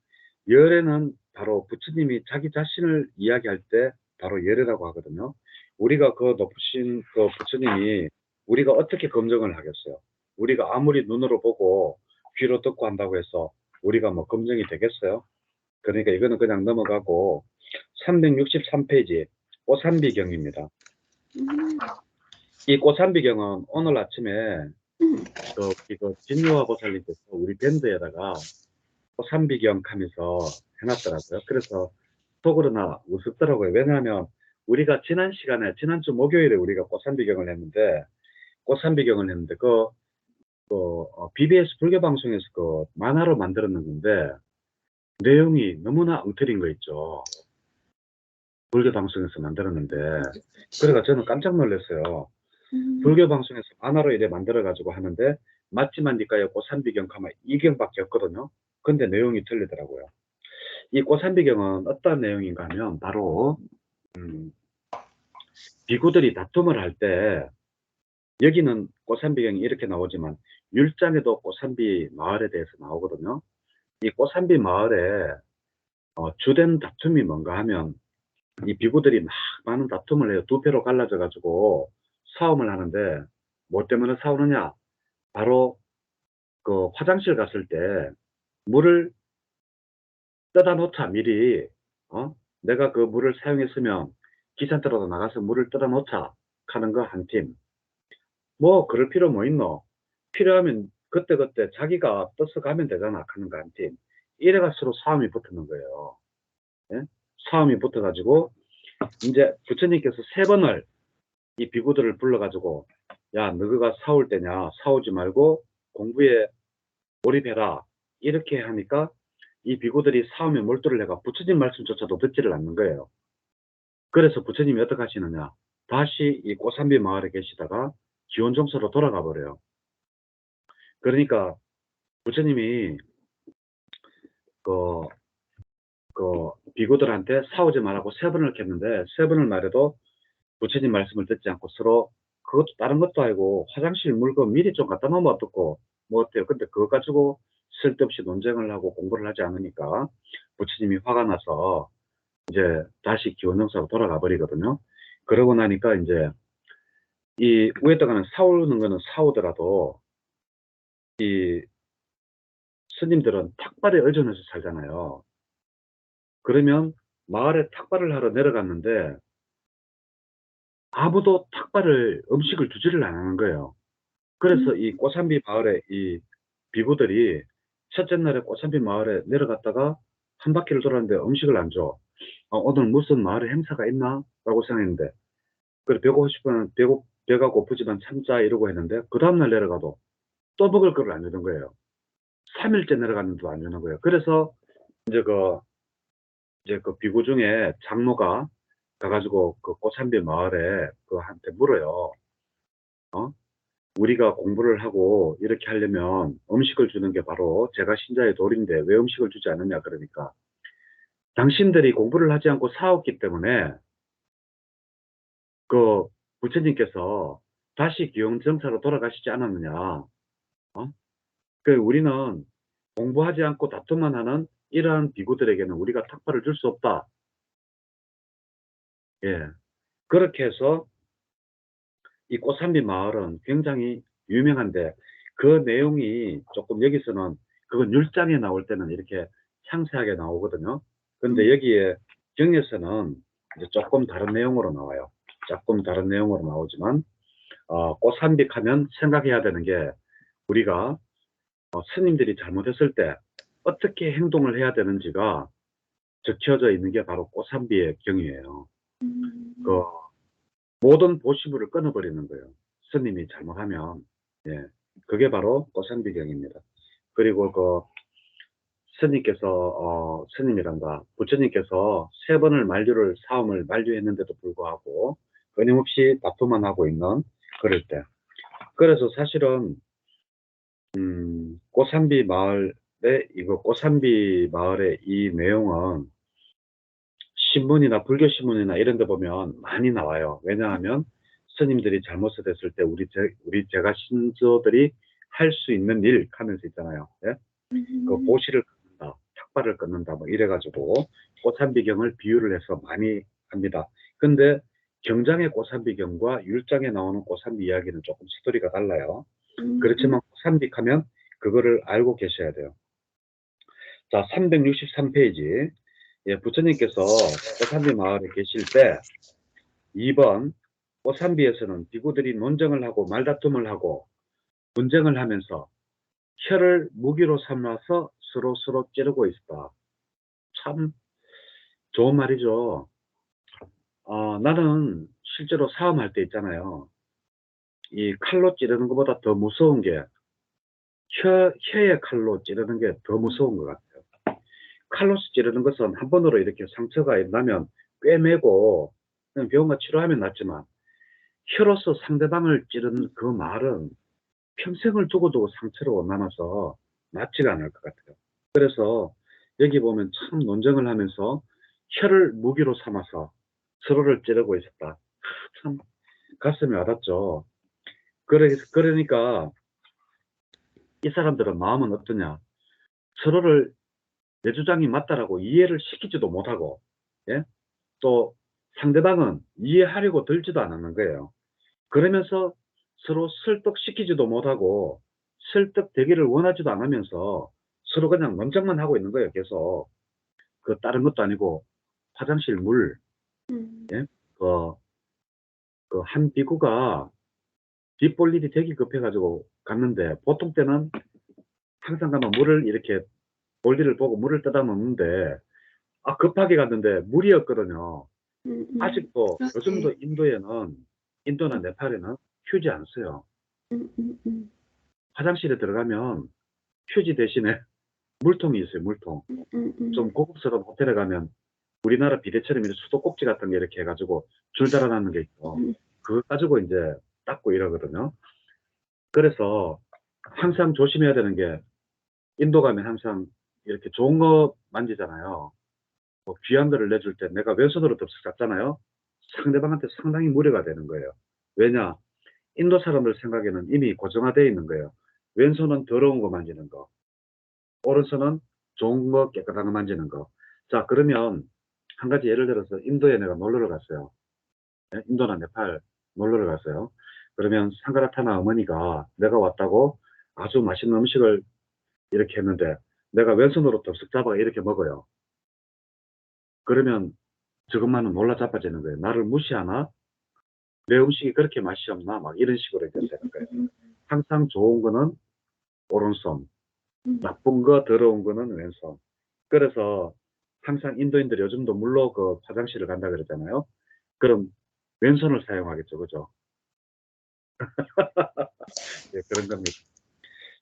열애는 바로 부처님이 자기 자신을 이야기할 때 바로 열애라고 하거든요. 우리가 그 높으신 그 부처님이 우리가 어떻게 검증을 하겠어요? 우리가 아무리 눈으로 보고 귀로 듣고 한다고 해서 우리가 뭐 검증이 되겠어요? 그러니까 이거는 그냥 넘어가고 363페이지 꼬산비경입니다. 이 꼬산비경은 오늘 아침에 이거 진유화 보살님께서 우리 밴드에다가 꼬산비경 하면서 해놨더라고요. 그래서 속으로나 우습더라고요. 왜냐하면 우리가 지난 시간에 지난주 목요일에 우리가 꼬산비경을 했는데 BBS 불교 방송에서 그 만화로 만들었는 건데 내용이 너무나 엉터리인 거 있죠. 불교 방송에서 만들었는데 그래가 저는 깜짝 놀랐어요. 불교 방송에서 만화로 이래 만들어 가지고 하는데 맞지만 니까요 꼬산비경 가면 이경밖에 없거든요. 근데 내용이 틀리더라고요. 이 꼬산비경은 어떤 내용인가 하면 바로 비구들이 다툼을 할 때 여기는 꼬산비경이 이렇게 나오지만 율장에도 꼬산비 마을에 대해서 나오거든요. 이 꼬산비 마을에 주된 다툼이 뭔가 하면 이 비구들이 막 많은 다툼을 해요. 두 패로 갈라져 가지고 싸움을 하는데 뭐 때문에 싸우느냐? 바로 그 화장실 갔을 때 물을 떠다 놓자 미리 내가 그 물을 사용했으면 기찬터라도 나가서 물을 떠다 놓자 하는 거 한 팀. 뭐 그럴 필요 뭐 있노? 필요하면 그때그때 자기가 떠서 가면 되잖아 하는 거 한 팀. 이래가 서로 싸움이 붙는 거예요. 예? 싸움이 붙어가지고 이제 부처님께서 세 번을 이 비구들을 불러가지고 야 너희가 싸울 때냐 싸우지 말고 공부에 몰입해라 이렇게 하니까 이 비구들이 싸움에 몰두를 해가 부처님 말씀조차도 듣지를 않는 거예요. 그래서 부처님이 어떻게 하시느냐 다시 이 꼬산비 마을에 계시다가 기원정서로 돌아가 버려요. 그러니까 부처님이 그 비구들한테 싸우지 말라고 세 번을 캤는데 세 번을 말해도 부처님 말씀을 듣지 않고 서로 그것도 다른 것도 아니고 화장실 물건 미리 좀 갖다 놓으면 어떻고 뭐 어때요. 근데 그거 가지고 쓸데없이 논쟁을 하고 공부를 하지 않으니까 부처님이 화가 나서 이제 다시 기원정사로 돌아가 버리거든요. 그러고 나니까 이제 이 위에다가는 싸우는 거는 싸우더라도 이 스님들은 탁발에 의존해서 살잖아요. 그러면 마을에 탁발을 하러 내려갔는데 아무도 음식을 주지를 않는 거예요. 그래서 이 꼬산비 마을에 이 비구들이 첫째 날에 꼬산비 마을에 내려갔다가 한 바퀴를 돌았는데 음식을 안 줘. 오늘 무슨 마을에 행사가 있나? 라고 생각했는데, 그래, 배가 고프지만 참자 이러고 했는데, 그 다음날 내려가도 또 먹을 거를 안 주는 거예요. 3일째 내려갔는데도 안 주는 거예요. 그래서 이제 그 비구 중에 장로가 가가지고 그 꼬산비 마을에 그한테 물어요. 우리가 공부를 하고 이렇게 하려면 음식을 주는 게 바로 제가 신자의 도리인데 왜 음식을 주지 않느냐 그러니까 당신들이 공부를 하지 않고 싸웠기 때문에 그 부처님께서 다시 기용정사로 돌아가시지 않았느냐. 그 우리는 공부하지 않고 다툼만 하는 이러한 비구들에게는 우리가 탁발을 줄 수 없다. 예. 그렇게 해서 이 꼬산비 마을은 굉장히 유명한데 그 내용이 조금 여기서는 그건 율장에 나올 때는 이렇게 상세하게 나오거든요. 근데 여기에 경에서는 이제 조금 다른 내용으로 나와요. 조금 다른 내용으로 나오지만 꼬산빅 하면 생각해야 되는 게 우리가 스님들이 잘못했을 때 어떻게 행동을 해야 되는지가 적혀져 있는 게 바로 꼬산비의 경이에요. 그 모든 보시부를 끊어버리는 거예요. 스님이 잘못하면. 예. 그게 바로 꼬산비경입니다. 그리고 그 스님이란다. 부처님께서 세 번을 싸움을 만류했는데도 불구하고 끊임없이 다툼만 하고 있는 그럴 때. 그래서 사실은, 꼬산비 마을의 이 내용은 신문이나 불교 신문이나 이런 데 보면 많이 나와요. 왜냐하면 스님들이 잘못을 했을 때 우리 제가 신조들이 할 수 있는 일 하면서 있잖아요. 예? 그 보시를 끊는다, 탁발을 끊는다, 뭐 이래가지고 꼬산비경을 비유를 해서 많이 합니다. 근데 경장의 고산비경과 율장에 나오는 고산비 이야기는 조금 스토리가 달라요. 그렇지만 고산비 하면 그거를 알고 계셔야 돼요. 자, 363페이지. 예, 부처님께서 고산비 마을에 계실 때 2번 고산비에서는 비구들이 논쟁을 하고 말다툼을 하고 분쟁을 하면서 혀를 무기로 삼아서 서로 찌르고 있다. 참 좋은 말이죠. 나는 실제로 싸움할 때 있잖아요. 이 칼로 찌르는 것보다 더 무서운 게 혀의 칼로 찌르는 게 더 무서운 것 같아요. 칼로 찌르는 것은 한 번으로 이렇게 상처가 나면 꿰매고 그냥 병원가 치료하면 낫지만 혀로서 상대방을 찌르는 그 말은 평생을 두고두고 상처로 남아서 낫지가 않을 것 같아요. 그래서 여기 보면 참 논쟁을 하면서 혀를 무기로 삼아서 서로를 찌르고 있었다. 참 가슴이 와닿죠. 그러니까 이 사람들은 마음은 어떠냐. 서로를 내 주장이 맞다라고 이해를 시키지도 못하고, 예? 또 상대방은 이해하려고 들지도 않는 거예요. 그러면서 서로 설득시키지도 못하고 설득되기를 원하지도 않으면서 서로 그냥 논쟁만 하고 있는 거예요. 계속. 그 다른 것도 아니고 화장실 물, 예? 한 비구가 뒷볼 일이 되게 급해가지고 갔는데 보통 때는 항상 가면 물을 이렇게 볼일을 보고 물을 떠다 먹는데 급하게 갔는데 물이었거든요. 아직도 요즘도 인도나 네팔에는 휴지 안 써요. 화장실에 들어가면 휴지 대신에 물통이 있어요. 물통. 좀 고급스러운 호텔에 가면 우리나라 비데처럼 이렇게 수도꼭지 같은 게 이렇게 해가지고 줄 달아놨는 게 있고 그거 가지고 이제 닦고 이러거든요. 그래서 항상 조심해야 되는 게 인도 가면 항상 이렇게 좋은 거 만지잖아요. 뭐 귀한 거를 내줄 때 내가 왼손으로 덥석 잡잖아요. 상대방한테 상당히 무례가 되는 거예요. 왜냐? 인도 사람들 생각에는 이미 고정화되어 있는 거예요. 왼손은 더러운 거 만지는 거, 오른손은 좋은 거 깨끗한 거 만지는 거. 자, 그러면 한 가지 예를 들어서 인도에 내가 놀러를 갔어요. 예? 인도나 네팔 놀러를 갔어요. 그러면 상가라타나 어머니가 내가 왔다고 아주 맛있는 음식을 이렇게 했는데 내가 왼손으로 덥석 잡아 이렇게 먹어요. 그러면 저것만은 놀라 자빠지는 거예요. 나를 무시하나? 내 음식이 그렇게 맛이 없나? 막 이런 식으로 이제 되는 거예요. 항상 좋은 거는 오른손, 나쁜 거, 더러운 거는 왼손. 그래서 항상 인도인들이 요즘도 물로 그 화장실을 간다 그러잖아요. 그럼 왼손을 사용하겠죠. 그죠? 예, 그런 겁니다.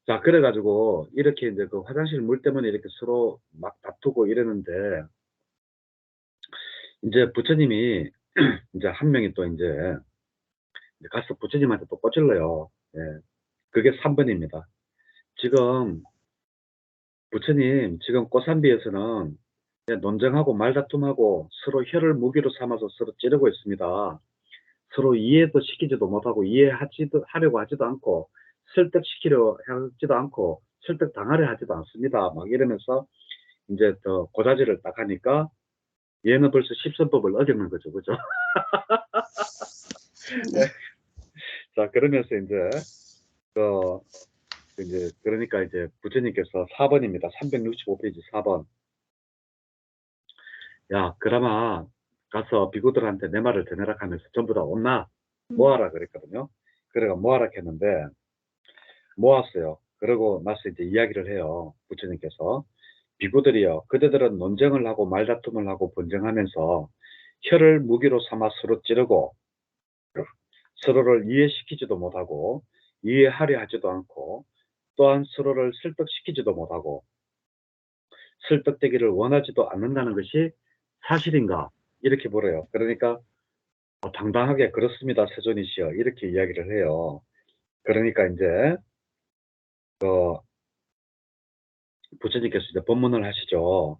자, 그래가지고 이렇게 이제 그 화장실 물 때문에 이렇게 서로 막 다투고 이러는데 이제 부처님이 이제 한 명이 또 이제 가서 부처님한테 또 꼬질러요. 예. 그게 3번입니다. 지금 부처님 지금 고산비에서는 논쟁하고 말다툼하고 서로 혀를 무기로 삼아서 서로 찌르고 있습니다. 서로 이해도 시키지도 못하고 하려고 하지도 않고 설득시키려 하지도 않고 설득당하려 하지도 않습니다. 막 이러면서 이제 더 고자질을 딱 하니까 얘는 벌써 십선법을 어겼는 거죠. 그죠? 자, 그러면서 그러니까 이제 부처님께서 4번입니다. 365페이지 4번. 야, 그나마 가서 비구들한테 내 말을 되뇌라 하면서 전부 다 온나 모아라 그랬거든요. 그래가 모아라 했는데 모았어요. 그러고 나서 이제 이야기를 해요. 부처님께서 비구들이요. 그대들은 논쟁을 하고 말다툼을 하고 분쟁하면서 혀를 무기로 삼아 서로 찌르고 서로를 이해시키지도 못하고 이해하려 하지도 않고 또한 서로를 설득시키지도 못하고 설득되기를 원하지도 않는다는 것이 사실인가? 이렇게 물어요. 그러니까 당당하게 그렇습니다. 세존이시여. 이렇게 이야기를 해요. 그러니까 이제 부처님께서 이제 법문을 하시죠.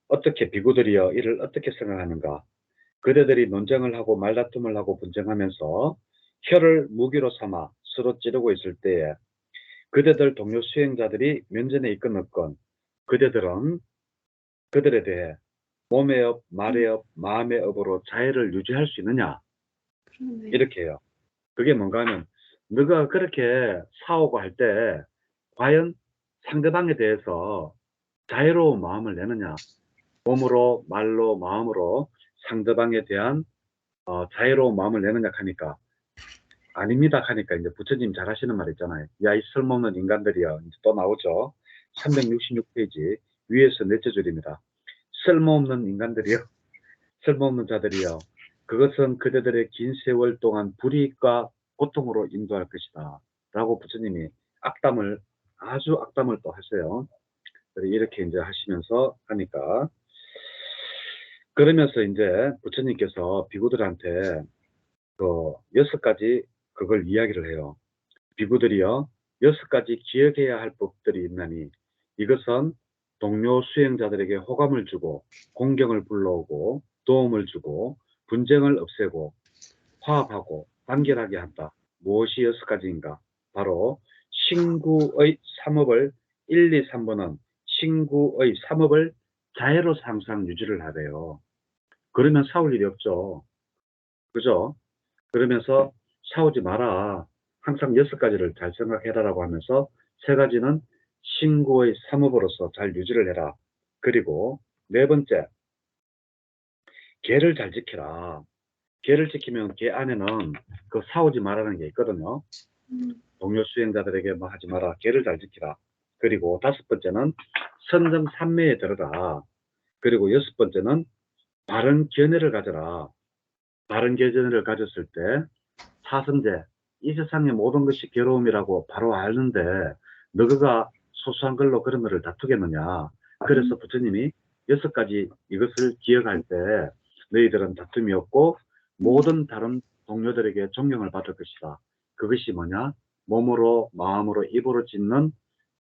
어떻게 비구들이여 이를 어떻게 생각하는가? 그대들이 논쟁을 하고 말다툼을 하고 분쟁하면서 혀를 무기로 삼아 서로 찌르고 있을 때에 그대들 동료 수행자들이 면전에 있건 없건 그대들은 그들에 대해 몸의 업, 말의 업, 마음의 업으로 자애를 유지할 수 있느냐? 그러네. 이렇게 해요. 그게 뭔가 하면 너가 그렇게 싸우고 할 때 과연 상대방에 대해서 자유로운 마음을 내느냐? 몸으로, 말로, 마음으로 상대방에 대한 자유로운 마음을 내느냐 하니까 아닙니다 하니까 이제 부처님 잘 하시는 말 있잖아요. 야, 이 쓸모없는 인간들이여. 이제 또 나오죠. 366페이지 위에서 넷째 줄입니다. 쓸모없는 인간들이여. 쓸모없는 자들이여. 그것은 그대들의 긴 세월 동안 불이익과 고통으로 인도할 것이다. 라고 부처님이 아주 악담을 또 하세요. 이렇게 이제 하시면서 하니까 그러면서 이제 부처님께서 비구들한테 그 6가지 그걸 이야기를 해요. 비구들이여 6가지 기억해야 할 법들이 있나니 이것은 동료 수행자들에게 호감을 주고 공경을 불러오고 도움을 주고 분쟁을 없애고 화합하고 단결하게 한다. 무엇이 6가지인가? 바로 신구의 삼업을 1, 2, 3번은 신구의 삼업을 자애로 항상 유지를 하래요. 그러면 싸울 일이 없죠. 그죠? 그러면서 싸우지 마라. 항상 6가지를 잘 생각해라라고 하면서 3가지는 신구의 삼업으로서 잘 유지를 해라. 그리고 4번째, 계를 잘 지켜라. 계를 지키면 계 안에는 그 싸우지 말라는 게 있거든요. 동료 수행자들에게 뭐 하지 마라. 계를 잘 지키라. 그리고 5번째는 선정삼매에 들어라. 그리고 6번째는 바른 견해를 가져라. 바른 견해를 가졌을 때 사성제, 이 세상의 모든 것이 괴로움이라고 바로 아는데 너가 소소한 걸로 그런 거를 다투겠느냐. 그래서 부처님이 6가지 이것을 기억할 때 너희들은 다툼이 없고 모든 다른 동료들에게 존경을 받을 것이다. 그것이 뭐냐? 몸으로, 마음으로, 입으로 짓는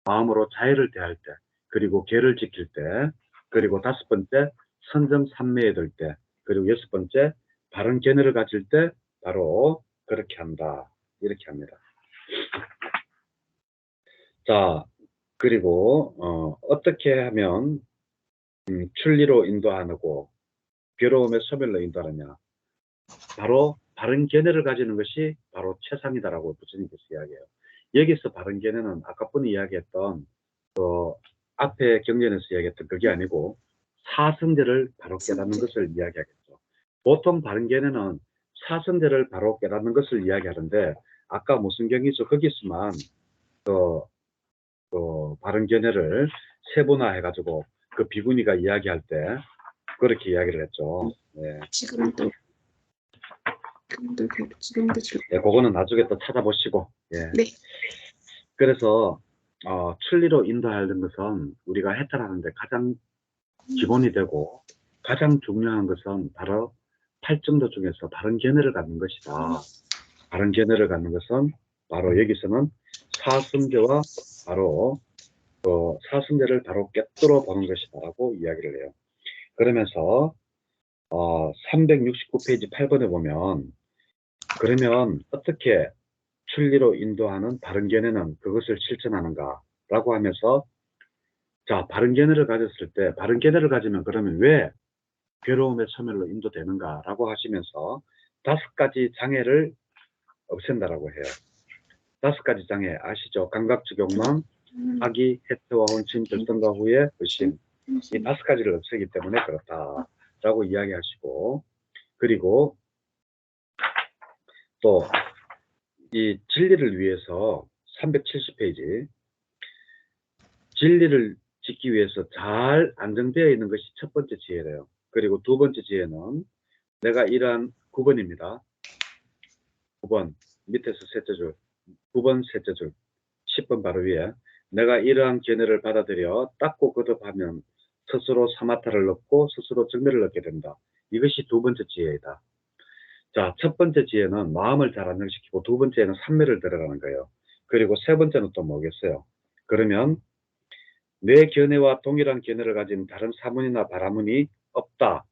마음으로 자애를 대할 때, 그리고 계를 지킬 때, 그리고 5번째 선정삼매에 들 때, 그리고 6번째 바른 견해를 가질 때 바로 그렇게 한다. 이렇게 합니다. 자, 그리고 어떻게 하면 출리로 인도하고 괴로움의 소멸로 인도하느냐. 바로 바른 견해를 가지는 것이 바로 최상이다라고 부처님께서 이야기해요. 여기서 바른 견해는 아까 분이 이야기했던 앞에 경전에서 이야기했던 그게 아니고 사성제를 바로 깨닫는 것을 이야기하겠죠. 보통 바른 견해는 사성제를 바로 깨닫는 것을 이야기하는데 아까 무슨 경이죠? 거기서만 바른 견해를 세분화해가지고 그 비구니가 이야기할 때 그렇게 이야기를 했죠. 네. 지금도 예, 그거는 나중에 또 찾아보시고. 예. 네. 그래서 출리로 인도하는 것은 우리가 해탈하는데 가장 기본이 되고 가장 중요한 것은 바로 8정도 중에서 바른 견해를 갖는 것이다. 바른 견해를 갖는 것은 바로 여기서는 사승제와 바로 사승제를 바로 깨뜨려 보는 것이다라고 이야기를 해요. 그러면서 369페이지 8번에 보면 그러면 어떻게 출리로 인도하는 바른 견해는 그것을 실천하는가 라고 하면서 자, 바른 견해를 가졌을 때 바른 견해를 가지면 그러면 왜 괴로움의 소멸로 인도되는가 라고 하시면서 5가지 장애를 없앤다라고 해요. 5가지 장애 아시죠? 감각적욕망, 악의, 해태와 혼침, 결정과 후에 의심. 이 5가지를 없애기 때문에 그렇다라고 이야기하시고 그리고 또 이 진리를 위해서 370페이지 진리를 짓기 위해서 잘 안정되어 있는 것이 첫 번째 지혜래요. 그리고 두 번째 지혜는 내가 이러한 9번입니다. 9번 밑에서 셋째 줄 9번 셋째 줄 10번 바로 위에 내가 이러한 견해를 받아들여 닦고 거듭하면 스스로 사마타를 얻고 스스로 정멸을 얻게 된다. 이것이 두 번째 지혜이다. 자, 첫 번째 지혜는 마음을 잘 안정시키고 두 번째는 삼매를 들어가는 거예요. 그리고 세 번째는 또 뭐겠어요? 그러면 내 견해와 동일한 견해를 가진 다른 사문이나 바라문이 없다.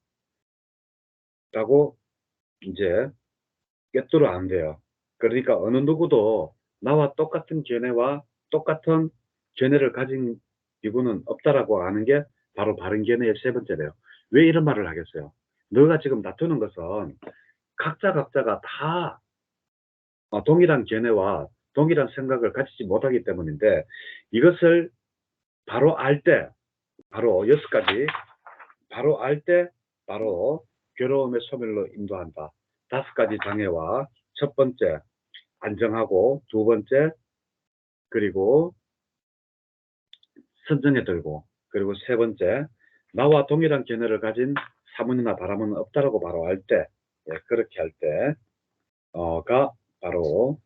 라고 이제 꿰뚫어 안 돼요. 그러니까 어느 누구도 나와 똑같은 견해와 똑같은 견해를 가진 비구는 없다라고 아는 게 바로 바른 견해의 세 번째래요. 왜 이런 말을 하겠어요? 너가 지금 다투는 것은 각자가 다 동일한 견해와 동일한 생각을 가지지 못하기 때문인데, 이것을 바로 알 때, 바로 6가지, 바로 알 때 바로 괴로움의 소멸로 인도한다. 5가지 장애와 첫 번째 안정하고, 두 번째 그리고 선정에 들고, 그리고 세 번째 나와 동일한 견해를 가진 사문이나 바람은 없다라고 바로 알 때, 그렇게 할 때가 바로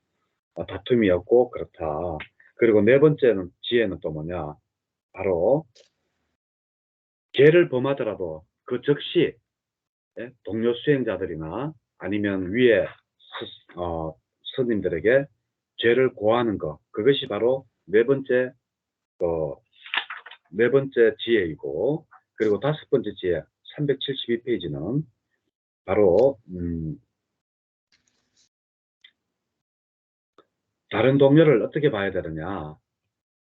다툼이 없고 그렇다. 그리고 네 번째는 지혜는 또 뭐냐, 바로 죄를 범하더라도 그 즉시 동료 수행자들이나 아니면 위에 스님들에게 죄를 고하는 것, 그것이 바로 네 번째 지혜이고, 그리고 5번째 지혜 372페이지는 바로 다른 동료를 어떻게 봐야 되느냐,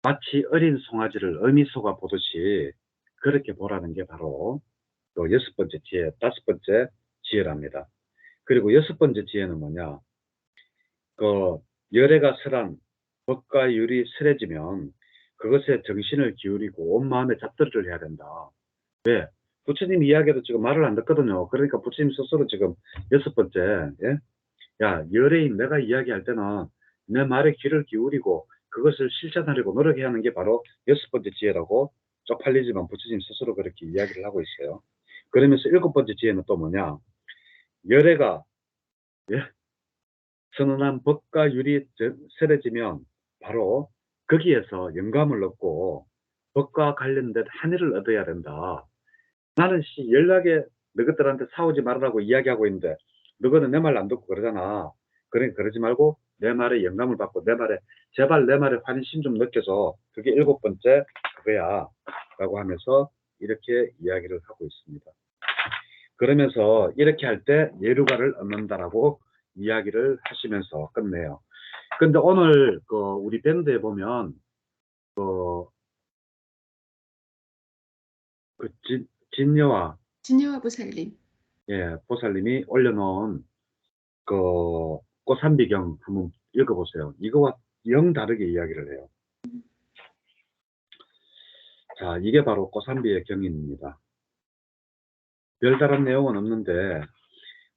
마치 어린 송아지를 어미소가 보듯이 그렇게 보라는 게 바로 또 6번째 지혜, 5번째 지혜랍니다. 그리고 6번째 지혜는 뭐냐, 열애가 설한 법과 율이 설해지면 그것에 정신을 기울이고 온 마음에 잡들이를 해야 된다. 왜? 부처님 이야기도 지금 말을 안 듣거든요. 그러니까 부처님 스스로 지금 6번째, 야, 열애인 내가 이야기할 때는 내 말에 귀를 기울이고 그것을 실천하려고 노력해야 하는 게 바로 6번째 지혜라고 쪽팔리지만 부처님 스스로 그렇게 이야기를 하고 있어요. 그러면서 7번째 지혜는 또 뭐냐, 열애가 선언한 법과 율이 설해지면 바로 거기에서 영감을 얻고 법과 관련된 한의를 얻어야 된다. 나는 연락에 너희들한테 싸우지 말으라고 이야기하고 있는데 너희는 내 말 안 듣고 그러잖아. 그러니까 그러지 말고 내 말에 영감을 받고 제발 내 말에 환심 좀 느껴서, 그게 7번째 그거야 라고 하면서 이렇게 이야기를 하고 있습니다. 그러면서 이렇게 할 때 예루가를 얻는다라고 이야기를 하시면서 끝내요. 근데 오늘 우리 밴드에 보면 진여와 진여와 보살님. 보살님이 올려놓은 고산비경 한번 읽어보세요. 이거와 영 다르게 이야기를 해요. 자, 이게 바로 고산비의 경인입니다. 별다른 내용은 없는데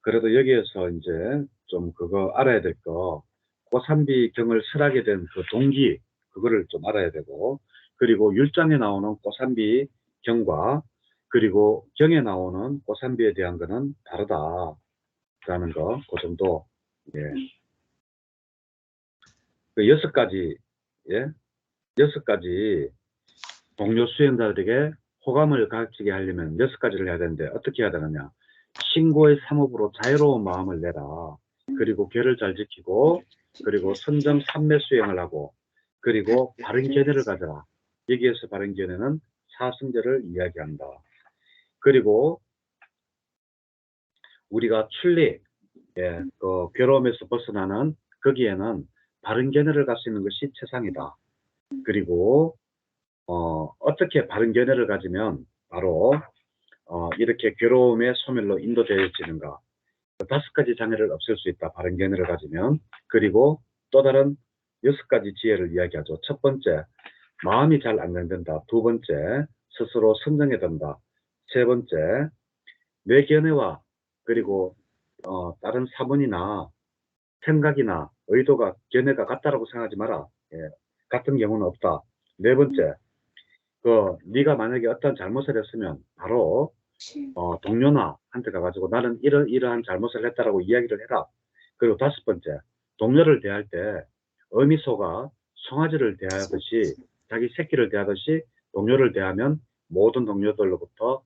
그래도 여기에서 이제 좀 그거 알아야 될 거, 고산비경을 설하게 된 그 동기, 그거를 좀 알아야 되고, 그리고 율장에 나오는 고산비경과 그리고 경에 나오는 고산비에 대한 거는 다르다라는 거, 그 정도. 그 6가지, 6가지 동료 수행자들에게 호감을 가지게 하려면 6가지를 해야 되는데 어떻게 해야 되느냐. 신고의 삼업으로 자유로운 마음을 내라. 그리고 죄를 잘 지키고, 그리고 선정 삼매 수행을 하고, 그리고 바른 견해를 가져라. 여기에서 바른 견해는 사승제를 이야기한다. 그리고 우리가 출리, 괴로움에서 벗어나는 거기에는 바른 견해를 갖수 있는 것이 최상이다. 그리고 어떻게 바른 견해를 가지면 바로 이렇게 괴로움의 소멸로 인도되어지는가. 5가지 장애를 없앨 수 있다. 바른 견해를 가지면. 그리고 또 다른 6가지 지혜를 이야기하죠. 첫 번째, 마음이 잘 안정된다. 두 번째, 스스로 선정해 둔다. 세 번째, 내 견해와 그리고 다른 사문이나 생각이나 의도가 견해가 같다라고 생각하지 마라. 같은 경우는 없다. 네 번째, 네가 만약에 어떤 잘못을 했으면 바로 동료나 한테 가가지고 나는 이러한 잘못을 했다라고 이야기를 해라. 그리고 5번째, 동료를 대할 때 어미소가 송아지를 대하듯이, 자기 새끼를 대하듯이 동료를 대하면 모든 동료들로부터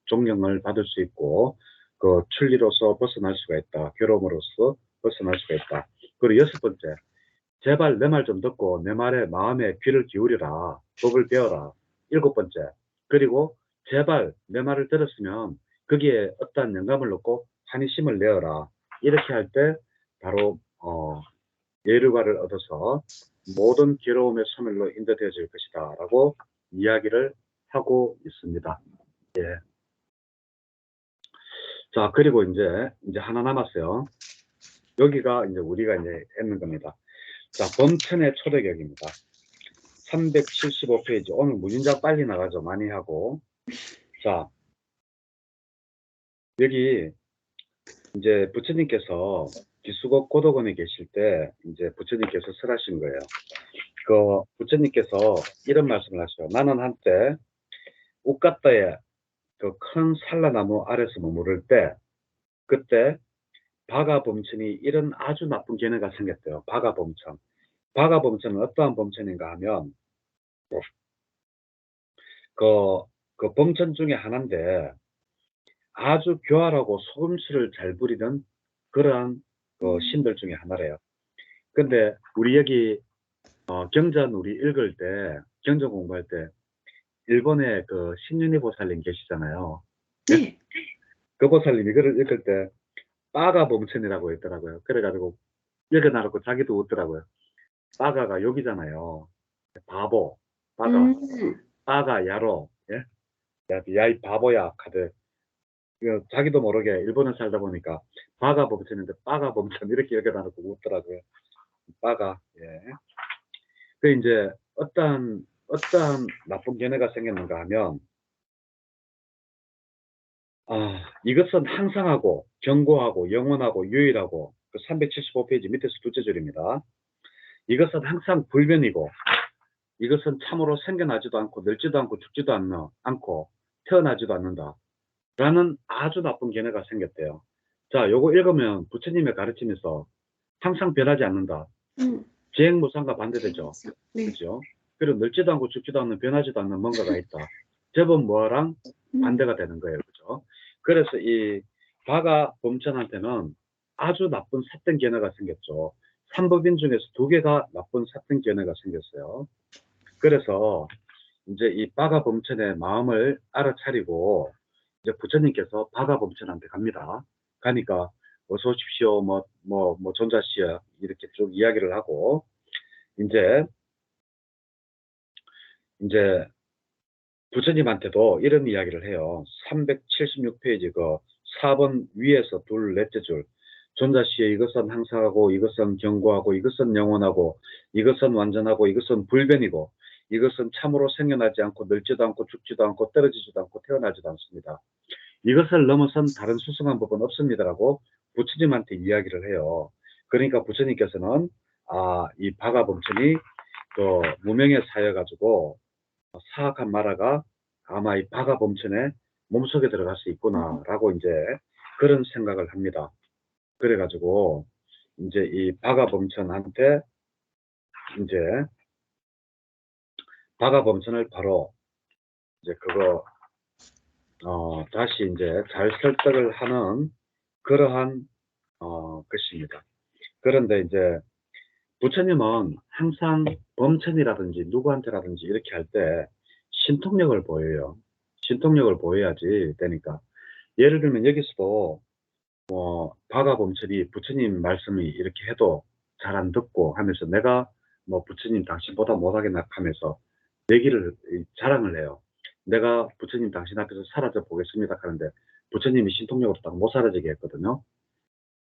존경을 받을 수 있고 그 출리로서 벗어날 수가 있다. 괴로움으로서 벗어날 수가 있다. 그리고 6번째, 제발 내 말 좀 듣고 내 말에 마음에 귀를 기울여라. 법을 배워라. 7번째, 그리고 제발 내 말을 들었으면 거기에 어떠한 영감을 넣고 환희심을 내어라. 이렇게 할 때 바로 예류가를 얻어서 모든 괴로움의 소멸로 인도되어질 것이다 라고 이야기를 하고 있습니다. 자, 그리고 이제 하나 남았어요. 여기가 이제 우리가 이제 했는 겁니다. 자, 범천의 초대격입니다. 375페이지. 오늘 무진작 빨리 나가죠. 많이 하고. 자, 여기 이제 부처님께서 기수곡 고도건에 계실 때 이제 부처님께서 설하신 거예요. 그 부처님께서 이런 말씀을 하셔요. 나는 한때 우까따에 그 큰 산라나무 아래서 머무를 때 그때 바가범천이 이런 아주 나쁜 견해가 생겼대요. 바가범천. 바가범천은 어떠한 범천인가 하면 그 범천 중에 하나인데 아주 교활하고 속임수를 잘 부리는 그러한 그 신들 중에 하나래요. 근데 우리 여기 경전 우리 읽을 때 경전 공부할 때 일본에 그 신윤희 보살님 계시잖아요. 네. 그 보살님이 이거를 읽을 때 빠가 범천이라고 했더라고요. 그래가지고 읽어놔놓고 자기도 웃더라고요. 빠가가 여기잖아요. 바보, 빠가, 빠가 야로, 예? 야, 이 바보야, 카드. 자기도 모르게 일본에 살다 보니까 바가 범천인데 빠가 범천 이렇게 읽어놔놓고 웃더라고요. 빠가, 예. 그 이제 어떠한 나쁜 견해가 생겼는가 하면 이것은 항상하고 견고하고 영원하고 유일하고 그 375페이지 밑에서 둘째 줄입니다. 이것은 항상 불변이고 이것은 참으로 생겨나지도 않고 늙지도 않고 죽지도 않고 태어나지도 않는다. 라는 아주 나쁜 견해가 생겼대요. 자, 요거 읽으면 부처님의 가르침에서 항상 변하지 않는다. 재행무상과 반대되죠. 네. 그렇죠? 그리고 늙지도 않고 죽지도 않는 변하지도 않는 뭔가가 있다. 제법 뭐랑 반대가 되는 거예요. 그죠? 그래서 이 바가 범천한테는 아주 나쁜 삿된 견해가 생겼죠. 삼법인 중에서 두 개가 나쁜 삿된 견해가 생겼어요. 그래서 이제 이 바가 범천의 마음을 알아차리고 이제 부처님께서 바가 범천한테 갑니다. 가니까 어서 오십시오, 뭐 존자씨야 이렇게 쭉 이야기를 하고 이제 부처님한테도 이런 이야기를 해요. 376페이지 그 4번 위에서 둘 넷째 줄. 존자시에 이것은 항상하고 이것은 견고하고 이것은 영원하고 이것은 완전하고 이것은 불변이고 이것은 참으로 생겨나지 않고 늙지도 않고 죽지도 않고 떨어지지도 않고 태어나지도 않습니다. 이것을 넘어선 다른 수승한 법은 없습니다라고 부처님한테 이야기를 해요. 그러니까 부처님께서는 이 바가범천이 그 무명에 쌓여가지고 사악한 마라가 아마 이 바가범천의 몸속에 들어갈 수 있구나라고 이제 그런 생각을 합니다. 그래가지고 이제 이 바가범천한테 이제 바가범천을 바로 이제 그거 다시 이제 잘 설득을 하는 그러한 것입니다. 그런데 이제 부처님은 항상 범천이라든지 누구한테라든지 이렇게 할 때 신통력을 보여요. 신통력을 보여야지 되니까. 예를 들면 여기서도 바가범천이 부처님 말씀이 이렇게 해도 잘 안 듣고 하면서 내가 뭐 부처님 당신보다 못하겠나 하면서 내기를 자랑을 해요. 내가 부처님 당신 앞에서 사라져 보겠습니다 하는데 부처님이 신통력으로 딱 못 사라지게 했거든요.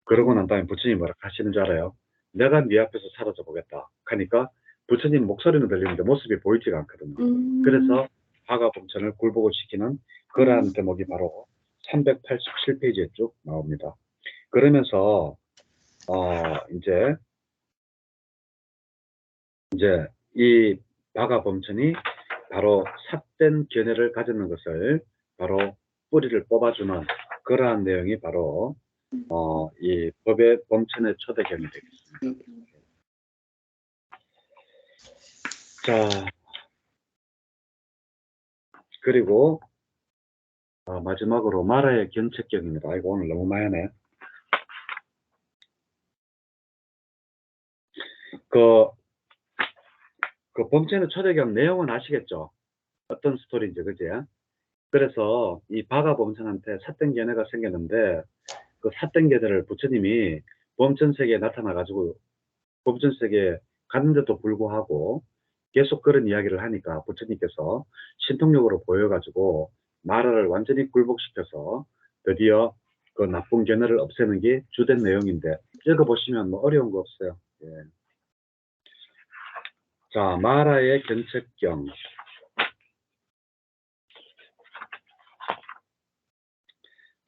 그러고 난 다음에 부처님이 뭐라 하시는 줄 알아요? 내가 네 앞에서 사라져 보겠다 하니까 부처님 목소리는 들리는데 모습이 보이지가 않거든요. 그래서 바가범천을 굴복을 시키는 그러한 대목이 바로 387페이지에 쭉 나옵니다. 그러면서 이제 이 바가범천이 바로 삿된 견해를 가졌는 것을 바로 뿌리를 뽑아주는 그러한 내용이 바로 이 법의 범천의 초대견이 되겠습니다. 자, 그리고 마지막으로 마라의 견책경입니다. 아이고 오늘 너무 많이 하네. 그 범천의 초대경 내용은 아시겠죠? 어떤 스토리인지, 그지? 그래서 이 바가범천한테 삿된 견해가 생겼는데 그 삿된 견해를 부처님이 범천세계에 나타나가지고 범천세계에 갔는데도 불구하고 계속 그런 이야기를 하니까 부처님께서 신통력으로 보여가지고 마라를 완전히 굴복시켜서 드디어 그 나쁜 견해를 없애는 게 주된 내용인데 읽어보시면 뭐 어려운 거 없어요. 예. 자, 마라의 견책경.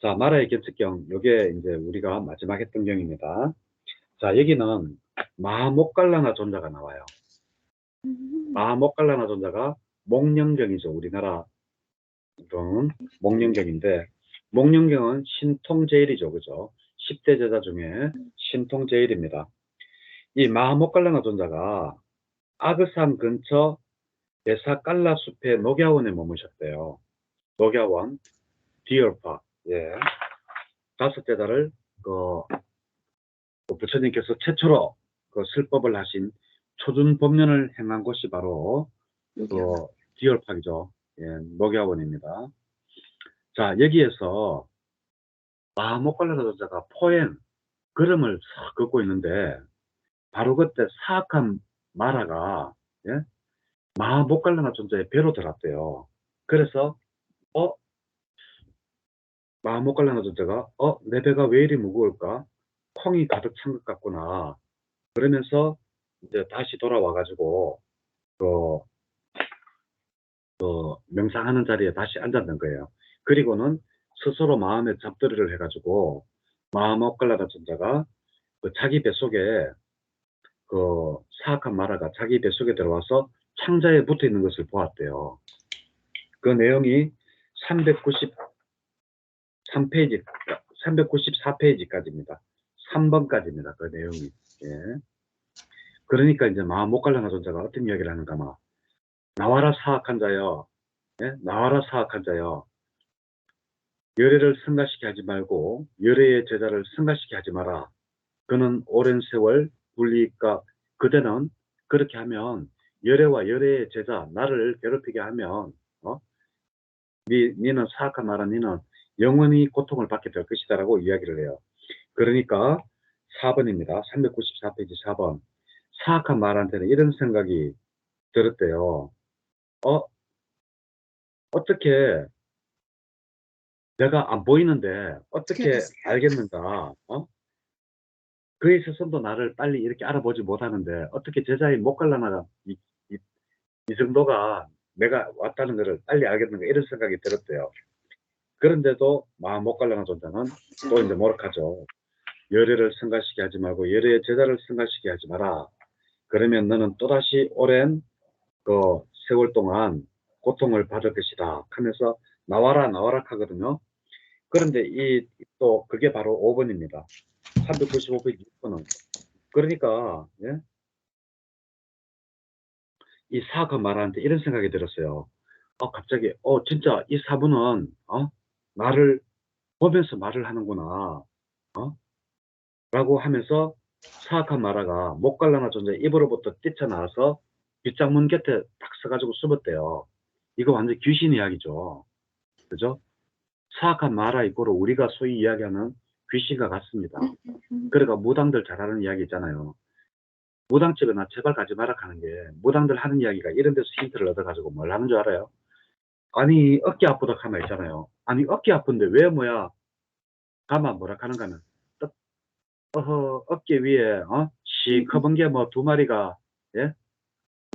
자, 마라의 견책경. 요게 이제 우리가 마지막 했던 경입니다. 자, 여기는 마목갈라나 존자가 나와요. 마목갈라나 존자가 목령경이죠. 우리나라 은 목령경인데, 목령경은 신통제일이죠. 그죠? 10대 제자 중에 신통제일입니다. 이 마목갈라나 존자가 아그산 근처 대사깔라 숲의 녹야원에 머무셨대요. 녹야원, 디얼파. 예. 5제자를 그 부처님께서 최초로 그 설법을 하신 초준법련을 행한 곳이 바로 그 디얼파이죠. 예, 녹야원입니다. 자, 여기에서 마목갈라나 존자가 포행 걸음을 싹 걷고 있는데 바로 그때 사악한 마라가, 예? 마목갈라나 존자의 배로 들었대요. 그래서 마목갈라나 존자가 내 배가 왜 이리 무거울까? 콩이 가득 찬 것 같구나. 그러면서 이제 다시 돌아와 가지고 그 명상하는 자리에 다시 앉았는 거예요. 그리고는 스스로 마음에 잡들이를 해가지고 마목갈라나 존자가 그 자기 뱃속에 그 사악한 마라가 자기 뱃속에 들어와서 창자에 붙어 있는 것을 보았대요. 그 내용이 393페이지, 394페이지까지입니다. 3번까지입니다. 그 내용이. 예. 그러니까 이제 마목갈라나 존자가 어떤 이야기를 하는가, 막 나와라 사악한 자여, 예? 나와라 사악한 자여, 열애를 승가시게 하지 말고 열애의 제자를 승가시게 하지 마라. 그는 오랜 세월 불리니까 그대는 그렇게 하면 열애와 열애의 제자 나를 괴롭히게 하면 니는 사악한 말은 니는 영원히 고통을 받게 될 것이다 라고 이야기를 해요. 그러니까 4번입니다. 394페이지 4번. 사악한 말한테는 이런 생각이 들었대요. 어떻게 내가 안 보이는데 어떻게 알겠는가? 그의 스스로도 나를 빨리 이렇게 알아보지 못하는데 어떻게 제자의 목갈라나가 이 정도가 내가 왔다는 것을 빨리 알겠는가, 이런 생각이 들었대요. 그런데도 마음 목갈라나 존자는 또 이제 모락하죠. 열애를 승가시게 하지 말고 열애의 제자를 승가시게 하지 마라. 그러면 너는 또다시 오랜 그 세월 동안 고통을 받을 것이다 하면서 나와라 나와라 하거든요. 그런데 또 그게 바로 5번입니다. 395페이지 6번은. 그러니까, 예? 이 사악한 말하는데 이런 생각이 들었어요. 갑자기, 진짜 이 사부는, 나를 보면서 말을 하는구나. 라고 하면서 사악한 마라가 목갈라나 존재 입으로부터 뛰쳐나와서 빗장문 곁에 딱 서가지고 숨었대요. 이거 완전 귀신 이야기죠. 그죠? 사악한 마라 이꼬로 우리가 소위 이야기하는 귀신과 같습니다. 그러니까 무당들 잘 하는 이야기 있잖아요. 무당집에 나 제발 가지 마라 하는 게, 무당들 하는 이야기가 이런 데서 힌트를 얻어가지고 뭘 하는 줄 알아요? 아니 어깨 아프다 하면 있잖아요. 아니 어깨 아픈데 왜 뭐야 가만 뭐라 하는가 하면 어깨 위에 시커먼 게 뭐 2마리가 예?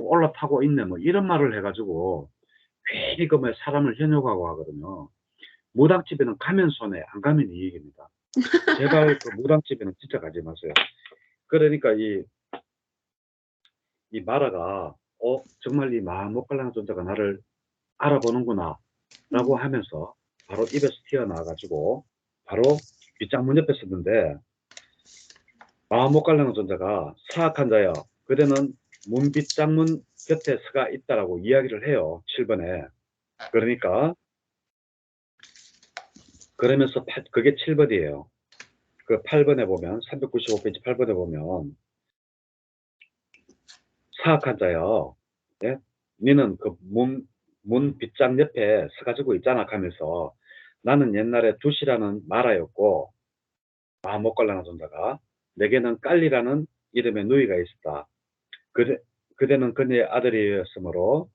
올라타고 있네 뭐 이런 말을 해가지고 괜히 그 뭐 사람을 현혹하고 하거든요. 무당집에는 가면 손해 안 가면 이익입니다. 제발 그 무당집에는 진짜 가지 마세요. 그러니까 이 마라가 정말 이 마목갈라나 존재가 나를 알아보는구나 라고 하면서 바로 입에서 튀어나와 가지고 바로 빗장문 옆에 섰는데, 마목갈라나 존재가 사악한 자여 그대는 문빗장문 곁에 서가 있다라고 이야기를 해요. 7번에. 그러니까 그러면서 그게 7번이에요. 그 8번에 보면 395페이지 8번에 보면 사악한 자여, 예? 니는 그 문 빗장 옆에 서가지고 있잖아 하면서 나는 옛날에 두시라는 마라였고 마목갈라나 존자가 내게는 깔리라는 이름의 누이가 있었다. 그대는 그녀의 아들이었으므로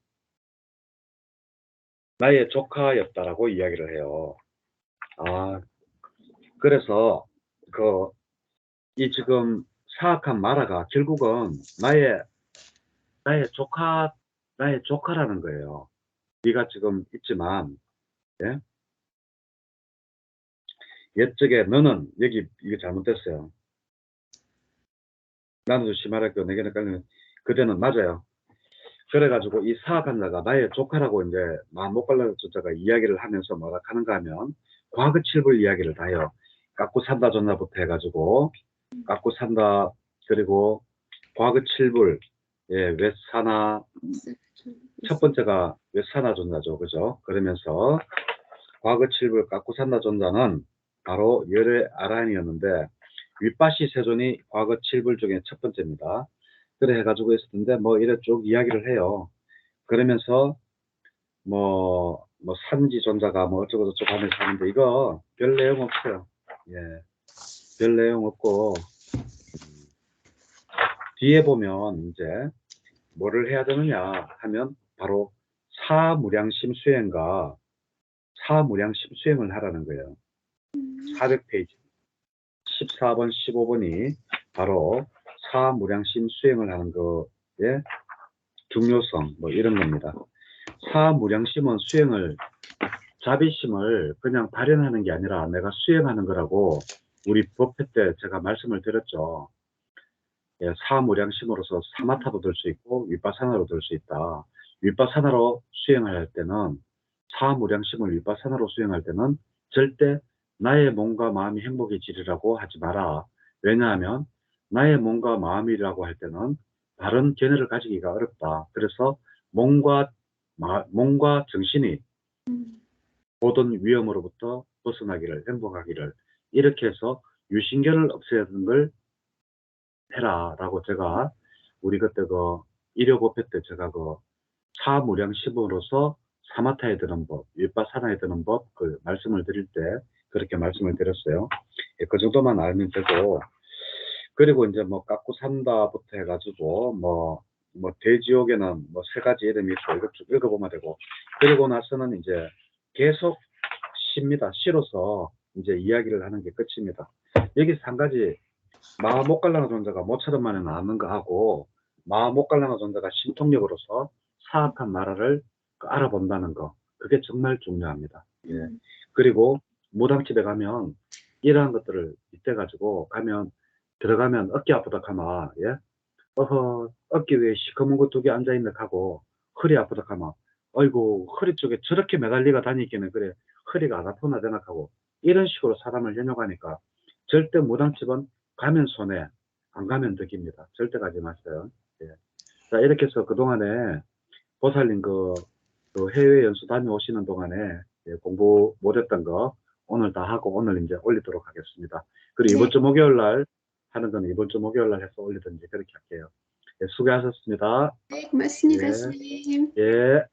나의 조카였다라고 이야기를 해요. 그래서 이 지금 사악한 마라가 결국은 나의 조카라는 거예요. 네가 지금 있지만, 예? 옛적에 너는 여기 이게 잘못됐어요. 나는 조심하라고 내게는 깔리는 그대는 맞아요. 그래가지고 이 사악한 자가 나의 조카라고 이제 마음 못 갈라는 자가 이야기를 하면서 뭐라 하는가 하면 과거 칠불 이야기를 다 해요. 깎고 산다 존나부터 해가지고 깎고 산다 그리고 과거 칠불 예, 왜 사나 첫 번째가 왜 사나 존자죠. 그죠? 그러면서 과거 칠불 깎고 산다 존자는 바로 열의 아란이었는데 윗바시 세존이 과거 칠불 중에 첫 번째입니다. 그래 해가지고 있었는데 뭐 이래 쭉 이야기를 해요. 그러면서 뭐 산지 존자가 뭐 어쩌고 저쩌고 하면서 하는데 이거 별 내용 없어요. 예, 별 내용 없고 뒤에 보면 이제 뭐를 해야 되느냐 하면 바로 사무량심 수행과 사무량심 수행을 하라는 거예요. 400페이지 14번 15번이 바로 사무량심 수행을 하는 거의 중요성 뭐 이런 겁니다. 사무량심은 수행을 자비심을 그냥 발현하는 게 아니라 내가 수행하는 거라고 우리 법회 때 제가 말씀을 드렸죠. 예, 사무량심으로서 사마타도 될 수 있고 윗바사나로 될 수 있다. 윗바사나로 수행할 때는 사무량심을 윗바사나로 수행할 때는 절대 나의 몸과 마음이 행복해지리라고 하지 마라. 왜냐하면 나의 몸과 마음이라고 할 때는 바른 견해를 가지기가 어렵다. 그래서 몸과 정신이 모든 위험으로부터 벗어나기를 행복하기를 이렇게 해서 유신결을 없애는 걸 해라라고 제가 우리 그때 일요법회 때 제가 사무량심으로서 사마타에 드는 법, 윗바사나에 드는 법 말씀을 드릴 때 그렇게 말씀을 드렸어요. 예, 그 정도만 알면 되고 그리고 이제 뭐 깎고 산다부터 해가지고 뭐 대지옥에는 뭐 3가지 이름이 있고 이거 쭉 읽어보면 되고 그리고 나서는 이제 계속 시입니다. 시로서 이제 이야기를 하는 게 끝입니다. 여기서 1가지 마음 못 갈라는 존재가 모처럼 만에 나왔는 거 하고 마음 못 갈라는 존재가 신통력으로서 사악한 나라를 알아본다는 거 그게 정말 중요합니다. 예. 그리고 무당집에 가면 이러한 것들을 이때 가지고 들어가면 어깨 아프다 하면 예? 어깨 위에 시커먼 거 2개 앉아있는 하고 허리 아프다 하면 아이고 허리 쪽에 저렇게 매달리가 다니기는 그래 허리가 안 아프나 되나 하고 이런 식으로 사람을 현혹하니까 절대 무당집은 가면 손해 안 가면 덕입니다. 절대 가지 마세요. 예. 자 이렇게 해서 그동안에 보살님 해외 연수 다녀오시는 동안에 예, 공부 못했던 거 오늘 다 하고 오늘 이제 올리도록 하겠습니다. 그리고 이번 네. 주 목요일 날 하는 건 이번 주 목요일 날 해서 올리든지 그렇게 할게요. 예, 수고하셨습니다. 네, 고맙습니다, 예, 선생님. 예.